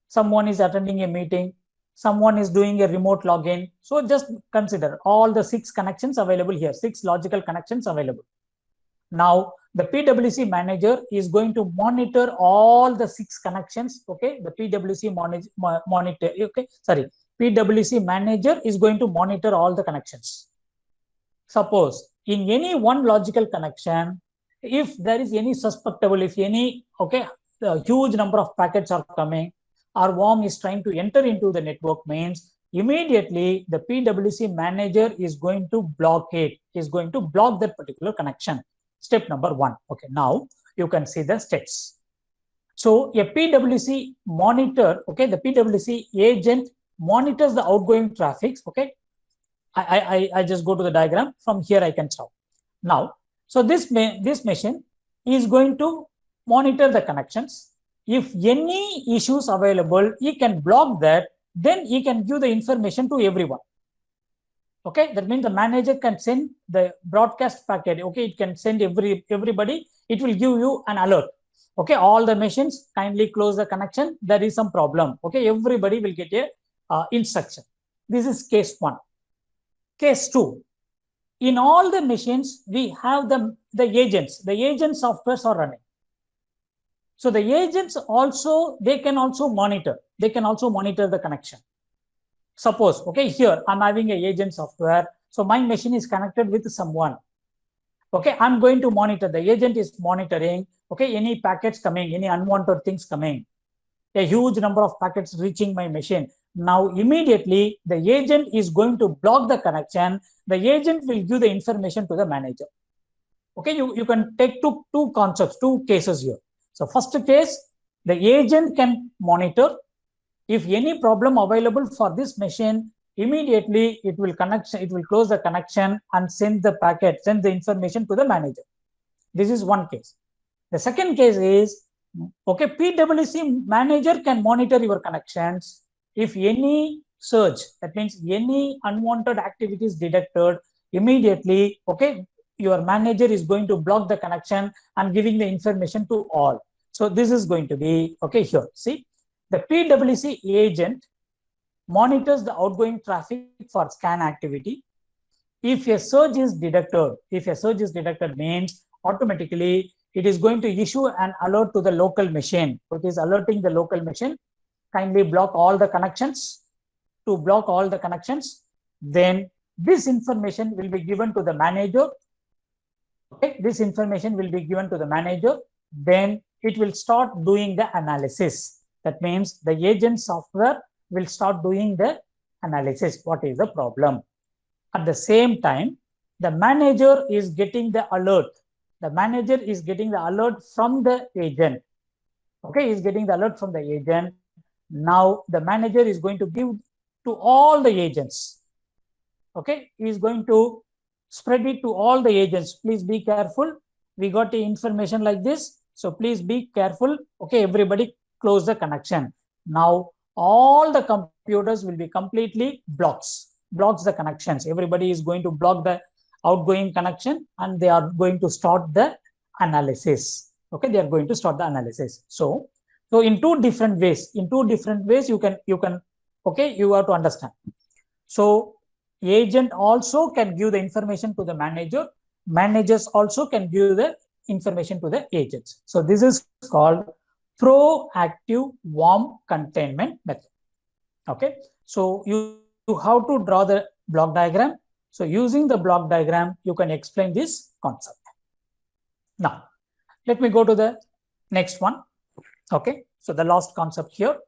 someone is attending a meeting, someone is doing a remote login. So just consider all the 6 connections available here, 6 logical connections available. Now the PwC manager is going to monitor all the 6 connections. Okay, the PwC monitor. Okay, sorry, PwC manager is going to monitor all the connections. Suppose in any one logical connection, if there is any suspectable, if any, okay, a huge number of packets are coming, or worm is trying to enter into the network, means immediately the PwC manager is going to block it, is going to block that particular connection. Step number 1. Okay, now you can see the steps. So a PwC monitor, okay, the PwC agent monitors the outgoing traffic. Okay, I just go to the diagram. From here I can stop. Now, so this machine is going to monitor the connections. If any issues available, he can block that. Then he can give the information to everyone. Okay, that means the manager can send the broadcast packet. Okay, it can send everybody. It will give you an alert. Okay, all the machines kindly close the connection. There is some problem. Okay, everybody will get a instruction. This is case 1. Case 2. In all the machines, we have the agents. The agent softwares are running. So the agents also, they can also monitor. They can also monitor the connection. Suppose, okay, here I'm having a agent software. So my machine is connected with someone. Okay, I'm going to monitor. The agent is monitoring. Okay, any packets coming, any unwanted things coming, a huge number of packets reaching my machine. Now immediately the agent is going to block the connection. The agent will give the information to the manager. Okay, you can take two concepts, 2 cases here. So first case, the agent can monitor. If any problem available for this machine, immediately it will close the connection and send the packet, send the information to the manager. This is one case. The second case is, okay, PwC manager can monitor your connections. If any surge, that means any unwanted activities detected, immediately, okay, your manager is going to block the connection and giving the information to all. So this is going to be, okay, here, see, the PwC agent monitors the outgoing traffic for scan activity. If a surge is detected means automatically it is going to issue an alert to the local machine. It is alerting the local machine, kindly block all the connections, to block all the connections. Then this information will be given to the manager. Okay, this information will be given to the manager. Then it will start doing the analysis. That means the agent software will start doing the analysis. What is the problem? At the same time, the manager is getting the alert. The manager is getting the alert from the agent. Okay, is getting the alert from the agent. Now the manager is going to give to all the agents. Okay, he is going to spread it to all the agents. Please be careful. We got the information like this. So please be careful. Okay, everybody close the connection. Now all the computers will be completely blocks the connections. Everybody is going to block the outgoing connection and they are going to start the analysis. Okay, they are going to start the analysis. So in two different ways you can okay, you have to understand. So agent also can give the information to the manager. Managers also can give the information to the agents. So this is called proactive worm containment method. Okay, so you have to draw the block diagram. So using the block diagram, you can explain this concept. Now, let me go to the next one. Okay, so the last concept here,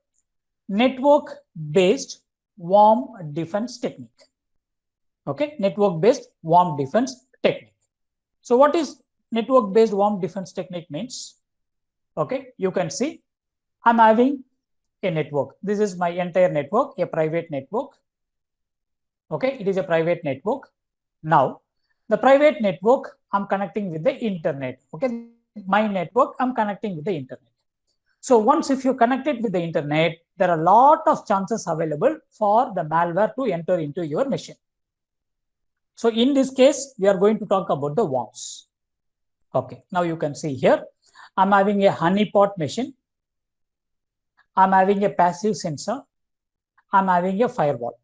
network-based worm defense technique. Okay, network-based worm defense technique. So what is network-based worm defense technique means? Okay, you can see I'm having a network. This is my entire network, a private network. Okay, it is a private network. Now, the private network, I'm connecting with the internet. Okay, my network, I'm connecting with the internet. So once if you connect it with the internet, there are a lot of chances available for the malware to enter into your machine. So in this case, we are going to talk about the worms. Okay, now you can see here, I'm having a honeypot machine. I'm having a passive sensor. I'm having a firewall.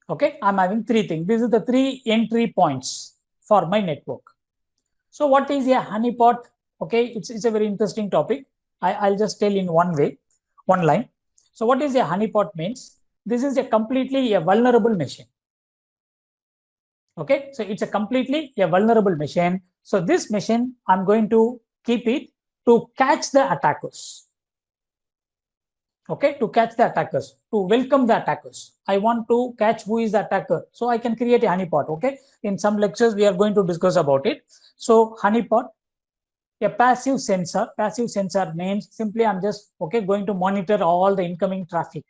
Okay, I'm having three things. These are the three entry points for my network. So what is a honeypot? Okay, it's a very interesting topic. I'll just tell in one line. So what is a honeypot means? This is a completely a vulnerable machine. Okay, so it's a completely a vulnerable machine. So this machine, I'm going to keep it to catch the attackers. Okay, to catch the attackers, to welcome the attackers. I want to catch who is the attacker. So I can create a honeypot. Okay, in some lectures, we are going to discuss about it. So honeypot, a passive sensor. Passive sensor means simply I'm just going to monitor all the incoming traffic.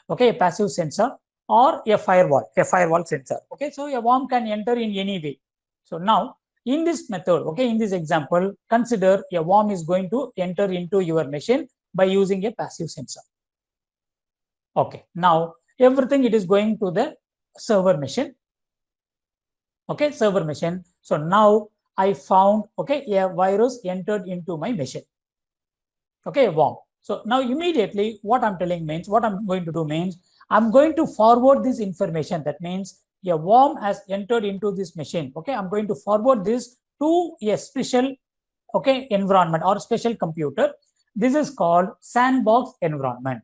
Okay, a passive sensor or a firewall sensor. Okay, so a worm can enter in any way. So now in this method, okay, in this example, consider a worm is going to enter into your machine by using a passive sensor. Okay, now everything it is going to the server machine. Okay, server machine. So now I found a virus entered into my machine. Okay, a worm. So now immediately what I'm telling means, what I'm going to do means, I'm going to forward this information. That means a worm has entered into this machine. Okay, I'm going to forward this to a special environment or special computer. This is called sandbox environment.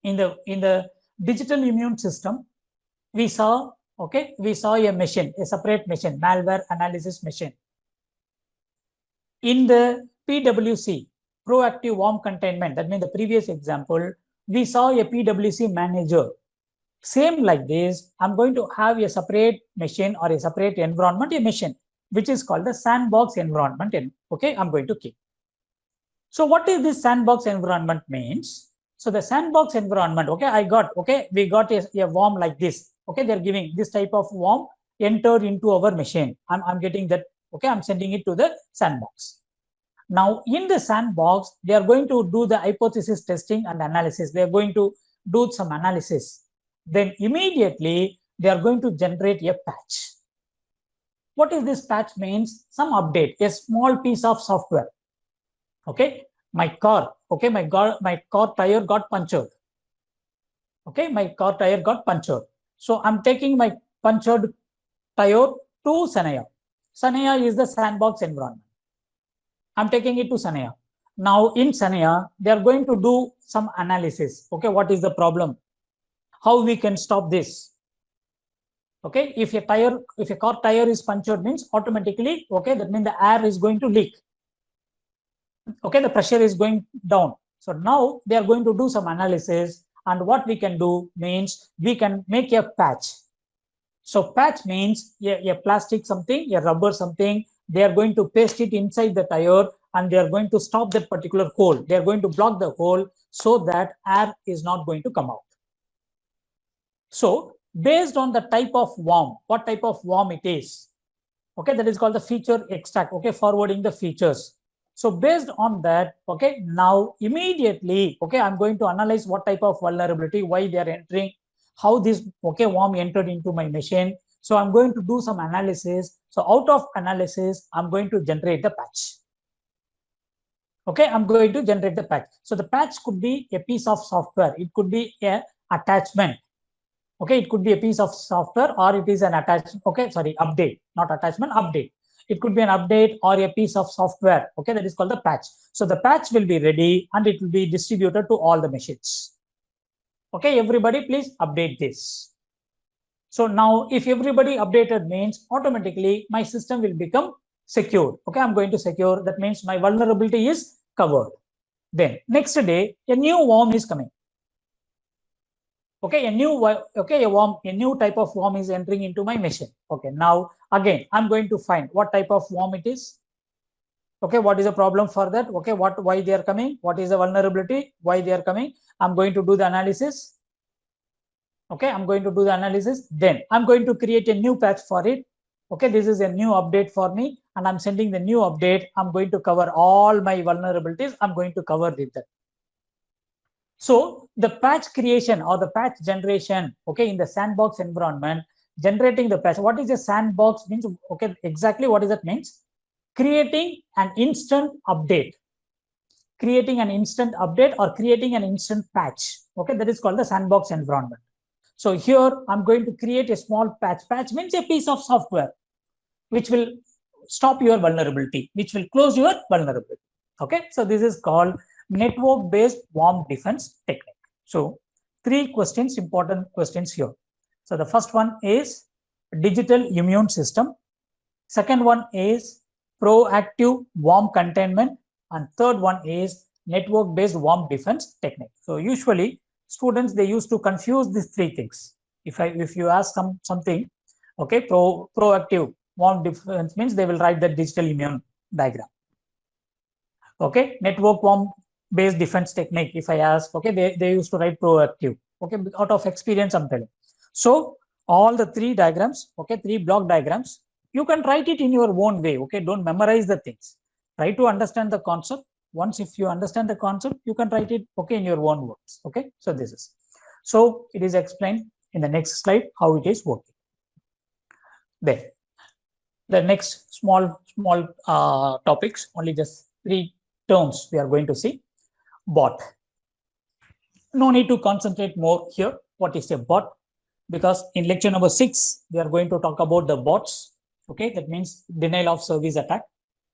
in the digital immune system, we saw a machine, a separate machine, malware analysis machine. In the PwC, proactive worm containment, that means the previous example, we saw a PwC manager. Same like this, I'm going to have a separate machine or a separate environment, a machine, which is called the sandbox environment. Okay, I'm going to keep. So what is this sandbox environment means? So the sandbox environment, we got a worm like this. Okay, they're giving this type of worm entered into our machine. I'm getting that. Okay, I'm sending it to the sandbox. Now in the sandbox, they are going to do the hypothesis testing and analysis. They're going to do some analysis. Then immediately they are going to generate a patch. What is this patch means? Some update, a small piece of software. Okay, my car, okay, my car tire got punctured. Okay, my car tire got punctured. So I'm taking my punctured tire to Sanaya. Sanaya is the sandbox environment. I'm taking it to Sanaya. Now in Sanaya, they are going to do some analysis. Okay, what is the problem? How we can stop this? Okay, if a car tire is punctured means automatically, okay, that means the air is going to leak. Okay, the pressure is going down. So now they are going to do some analysis, and what we can do means we can make a patch. So patch means a plastic something, a rubber something, they are going to paste it inside the tire and they are going to stop that particular hole. They are going to block the hole so that air is not going to come out. So based on the type of worm, what type of worm it is, okay, that is called the feature extract, okay, forwarding the features. So based on that, okay, now immediately, okay, I'm going to analyze what type of vulnerability, why they are entering, how this, okay, worm entered into my machine. So I'm going to do some analysis. So out of analysis, I'm going to generate the patch. Okay, I'm going to generate the patch. So the patch could be a piece of software. It could be a attachment. Okay, it could be a piece of software or it is an attachment. Okay, sorry, update, not attachment, update. It could be an update or a piece of software. Okay, that is called the patch. So the patch will be ready and it will be distributed to all the machines. Okay, everybody please update this. So now if everybody updated means automatically my system will become secure. Okay, I'm going to secure. That means my vulnerability is covered. Then next day, a new worm is coming. Okay, a new type of worm is entering into my machine. Okay, now again I'm going to find what type of worm it is. Okay, what is the problem for that? Okay, why they are coming? What is the vulnerability? Why they are coming? I'm going to do the analysis. Okay, I'm going to do the analysis. Then I'm going to create a new patch for it. Okay, this is a new update for me, and I'm sending the new update. I'm going to cover all my vulnerabilities. I'm going to cover with that. So the patch creation or the patch generation, okay, in the sandbox environment, generating the patch. What is a sandbox means? Okay, exactly what does that means? Creating an instant update. Creating an instant update or creating an instant patch. Okay, that is called the sandbox environment. So here I'm going to create a small patch. Patch means a piece of software which will stop your vulnerability, which will close your vulnerability. Okay, so this is called network-based worm defense technique. So 3 questions, important questions here. So the first one is digital immune system. Second one is proactive worm containment. And third one is network-based worm defense technique. So usually students, they used to confuse these 3 things. If you ask something, okay, proactive worm defense means they will write the digital immune diagram. Okay, network worm based defense technique, if I ask, okay, they used to write proactive. Okay, out of experience I'm telling. So all the 3 diagrams, okay, 3 block diagrams, you can write it in your own way. Okay, don't memorize the things, try to understand the concept. Once if you understand the concept, you can write it, okay, in your own words. Okay, so this is, so it is explained in the next slide how it is working. Then the next small topics, only just 3 terms we are going to see. Bot. No need to concentrate more here. What is a bot? Because in lecture number 6, we are going to talk about the bots. Okay, that means denial of service attack.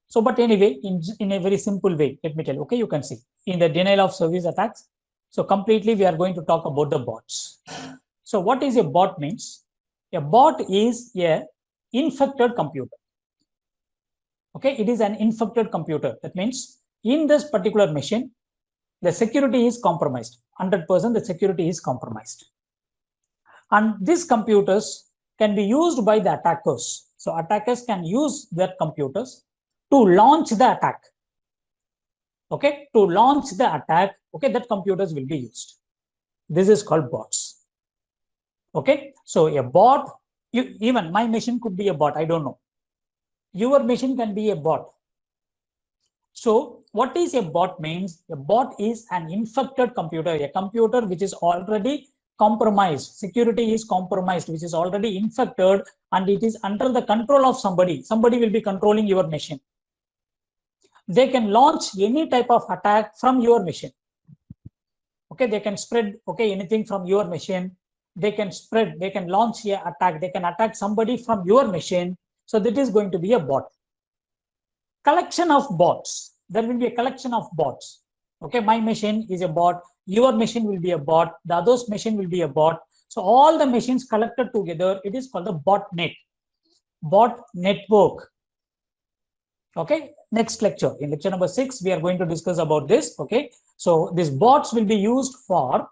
So, but anyway, in a very simple way, let me tell you. Okay, you can see in the denial of service attacks. So completely, we are going to talk about the bots. So what is a bot means? A bot is a infected computer. Okay, it is an infected computer. That means in this particular machine, the security is compromised. 100% the security is compromised. And these computers can be used by the attackers. So attackers can use their computers to launch the attack. Okay, to launch the attack, okay, that computers will be used. This is called bots. Okay, so a bot, even my machine could be a bot, I don't know. Your machine can be a bot. So what is a bot means? A bot is an infected computer, a computer which is already compromised, security is compromised, which is already infected, and it is under the control of somebody. Somebody will be controlling your machine. They can launch any type of attack from your machine. Okay, they can spread, okay, anything from your machine. They can spread, they can launch a attack, they can attack somebody from your machine. So that is going to be a bot. Collection of bots. There will be a collection of bots. Okay, my machine is a bot, your machine will be a bot, the other's machine will be a bot. So all the machines collected together, it is called the botnet, bot network. Okay, next lecture, in lecture number 6, we are going to discuss about this. Okay, so these bots will be used for,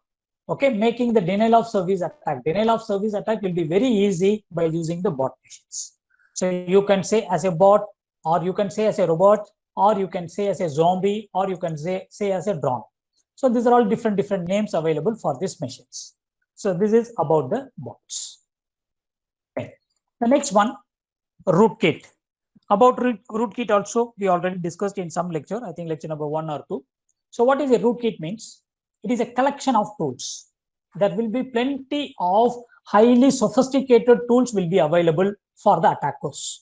okay, making the denial of service attack. Denial of service attack will be very easy by using the bot machines. So you can say as a bot, or you can say as a robot, or you can say as a zombie, or you can say as a drone. So these are all different names available for these machines. So this is about the bots. Okay. The next one, rootkit. About rootkit also, we already discussed in some lecture, I think lecture number 1 or 2. So what is a rootkit means? It is a collection of tools. There will be plenty of highly sophisticated tools will be available for the attackers.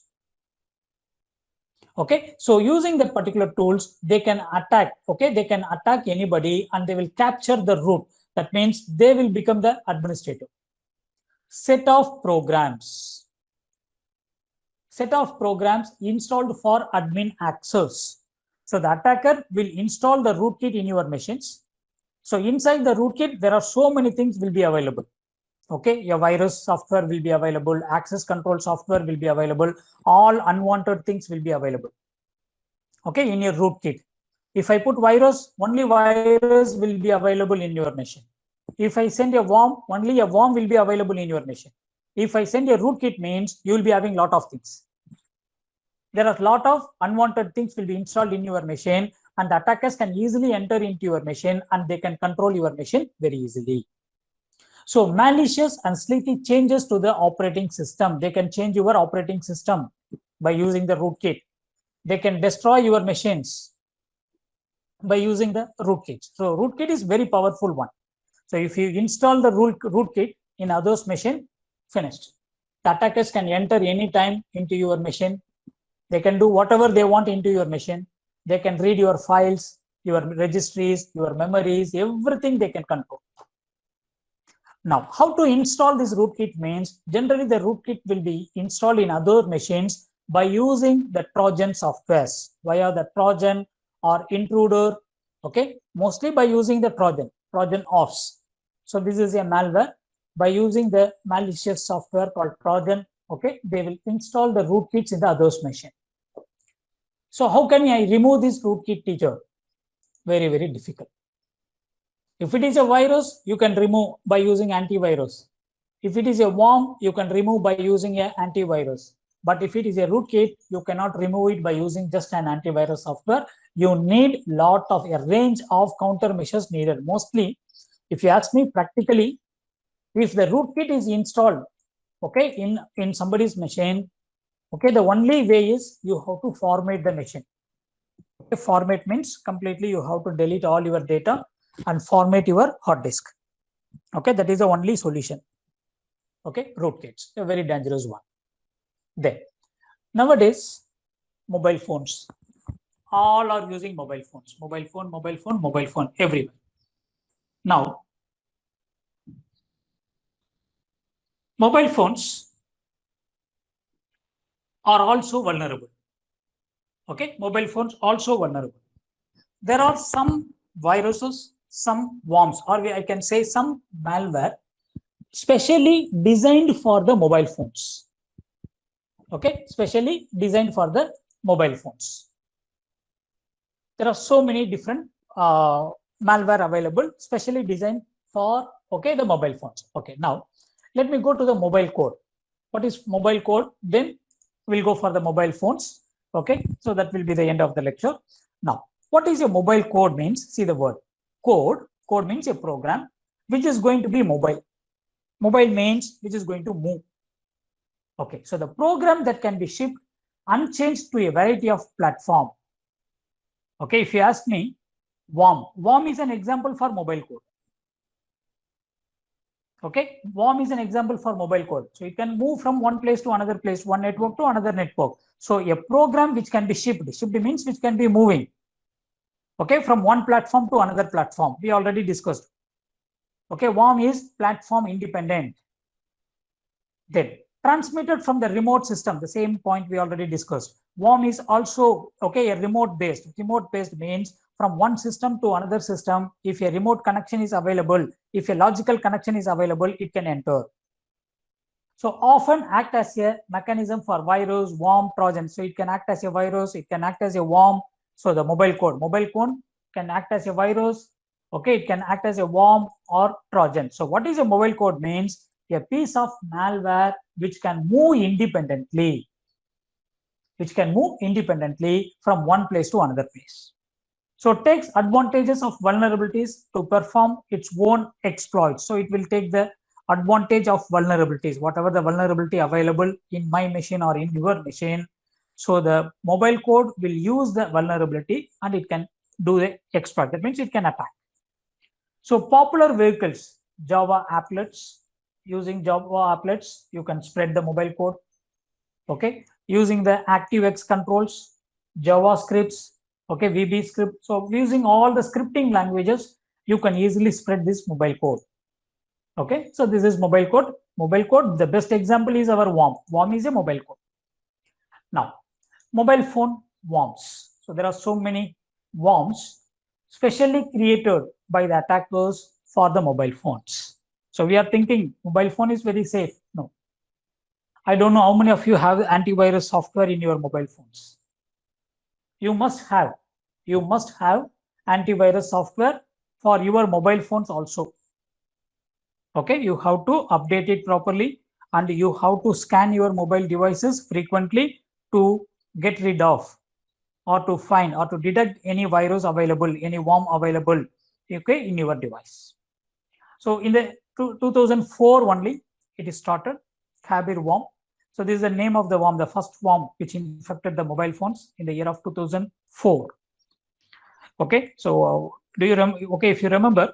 Okay, so using that particular tools, they can attack, okay, they can attack anybody and they will capture the root. That means they will become the administrator. Set of programs. Set of programs installed for admin access. So the attacker will install the rootkit in your machines. So inside the rootkit, there are so many things will be available. Okay, your virus software will be available, access control software will be available, all unwanted things will be available. Okay, in your rootkit. If I put virus, only virus will be available in your machine. If I send a worm, only a worm will be available in your machine. If I send a rootkit, means you will be having a lot of things. There are a lot of unwanted things will be installed in your machine, and the attackers can easily enter into your machine and they can control your machine very easily. So malicious and sneaky changes to the operating system. They can change your operating system by using the rootkit. They can destroy your machines by using the rootkit. So rootkit is very powerful one. So if you install the rootkit in others' machine, finished. The attackers can enter anytime into your machine. They can do whatever they want into your machine. They can read your files, your registries, your memories, everything they can control. Now, how to install this rootkit means, generally the rootkit will be installed in other machines by using the Trojan softwares, via the Trojan or intruder, okay, mostly by using the Trojan horse. So this is a malware. By using the malicious software called Trojan, okay, they will install the rootkits in the others machine. So how can I remove this rootkit, teacher? Very, very difficult. If it is a virus, you can remove by using antivirus. If it is a worm, you can remove by using an antivirus. But if it is a rootkit, you cannot remove it by using just an antivirus software. You need a range of countermeasures needed. Mostly, if you ask me practically, if the rootkit is installed, okay, in somebody's machine, okay, the only way is you have to format the machine. Okay, format means completely you have to delete all your data and format your hard disk. Okay, that is the only solution. Okay, rootkits, a very dangerous one. Then nowadays, mobile phones, all are using mobile phones. Mobile phone, everywhere. Now, mobile phones are also vulnerable. Okay, mobile phones also vulnerable. There are some viruses, some worms, or I can say some malware specially designed for the mobile phones. Okay, specially designed for the mobile phones. There are so many different malware available, specially designed for, okay, the mobile phones. Okay, now let me go to the mobile code. What is mobile code? Then we'll go for the mobile phones. Okay, so that will be the end of the lecture. Now, what is a mobile code means? See the word code. Code means a program which is going to be mobile. Mobile means which is going to move. Okay, so the program that can be shipped unchanged to a variety of platform. Okay, if you ask me, worm is an example for mobile code. Okay, WOM is an example for mobile code. So it can move from one place to another place, one network to another network. So a program which can be shipped means which can be moving, okay, from one platform to another platform. We already discussed. Okay, WOM is platform independent. Then transmitted from the remote system, the same point we already discussed. WOM is also, okay, a remote based. Remote based means from one system to another system. If a remote connection is available, if a logical connection is available, it can enter. So often act as a mechanism for virus, worm, Trojan. So it can act as a virus, it can act as a worm. So the mobile code can act as a virus. Okay, it can act as a worm or Trojan. So what is a mobile code means? A piece of malware which can move independently, from one place to another place. So it takes advantages of vulnerabilities to perform its own exploits. So it will take the advantage of vulnerabilities, whatever the vulnerability available in my machine or in your machine. So the mobile code will use the vulnerability and it can do the exploit. That means it can attack. So popular vehicles, Java applets. Using Java applets, you can spread the mobile code. Okay, using the ActiveX controls, JavaScripts, okay, VB script. So using all the scripting languages, you can easily spread this mobile code. Okay, so this is mobile code. Mobile code, the best example is our WOM. WOM is a mobile code. Now, mobile phone worms. So there are so many worms specially created by the attackers for the mobile phones. So we are thinking mobile phone is very safe. No. I don't know how many of you have antivirus software in your mobile phones. You must have antivirus software for your mobile phones also. Okay, you have to update it properly and you have to scan your mobile devices frequently to get rid of or to find or to detect any virus available, any worm available, okay, in your device. So in the 2004 only it is started, Kabir worm. So this is the name of the worm, the first worm which infected the mobile phones in the year of 2004. Okay, so do you okay, if you remember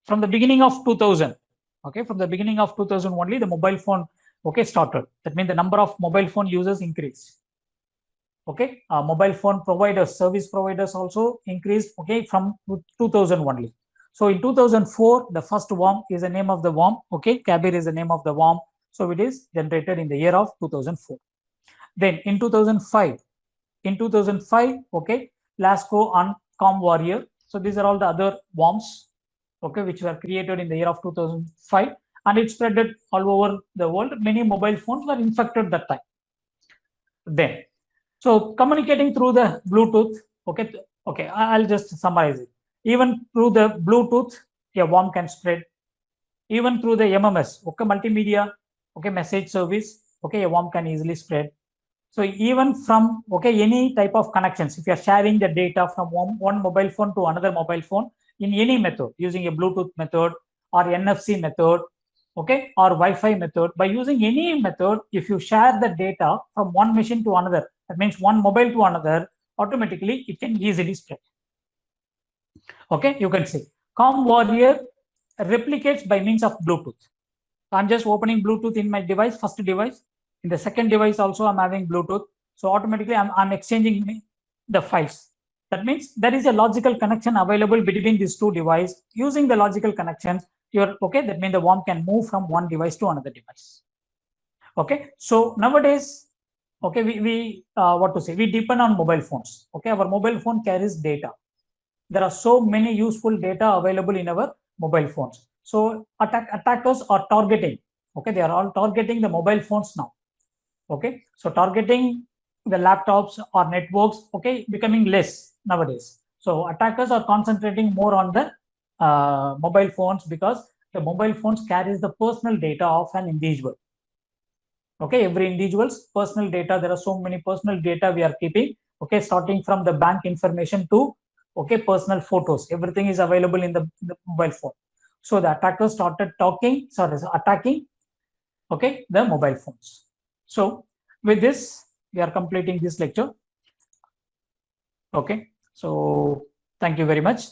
from the beginning of 2000, okay, from the beginning of 2000 only the mobile phone, okay, started. That means the number of mobile phone users increased. Okay, mobile phone providers, service providers also increased, okay, from 2000 only. So in 2004, the first worm is the name of the worm, okay, Kabir is the name of the worm. So it is generated in the year of 2004. Then in 2005, okay, Lasco and Com Warrior. So these are all the other worms, okay, which were created in the year of 2005, and it spread all over the world. Many mobile phones were infected that time. Then, so communicating through the Bluetooth, okay, I'll just summarize it. Even through the Bluetooth, a worm can spread. Even through the MMS, okay, multimedia, okay, message service, okay, a worm can easily spread. So even from, okay, any type of connections, if you are sharing the data from one mobile phone to another mobile phone in any method, using a Bluetooth method or NFC method, okay, or Wi-Fi method, by using any method, if you share the data from one machine to another, that means one mobile to another, automatically it can easily spread. Okay, you can see Com Warrior replicates by means of Bluetooth. I'm just opening Bluetooth in my device, first device. In the second device also I'm having Bluetooth. So automatically I'm exchanging the files. That means there is a logical connection available between these two devices. Using the logical connections, you're okay. That means the worm can move from one device to another device. Okay. So nowadays, okay, we what to say? We depend on mobile phones. Okay, our mobile phone carries data. There are so many useful data available in our mobile phones. So attackers are targeting. Okay, they are all targeting the mobile phones now. Okay, so targeting the laptops or networks, okay, becoming less nowadays. So attackers are concentrating more on the mobile phones because the mobile phones carries the personal data of an individual. Okay, every individual's personal data. There are so many personal data we are keeping. Okay, starting from the bank information to, okay, personal photos. Everything is available in the mobile phone. So the attackers started attacking, okay, the mobile phones. So with this, we are completing this lecture. Okay, so thank you very much.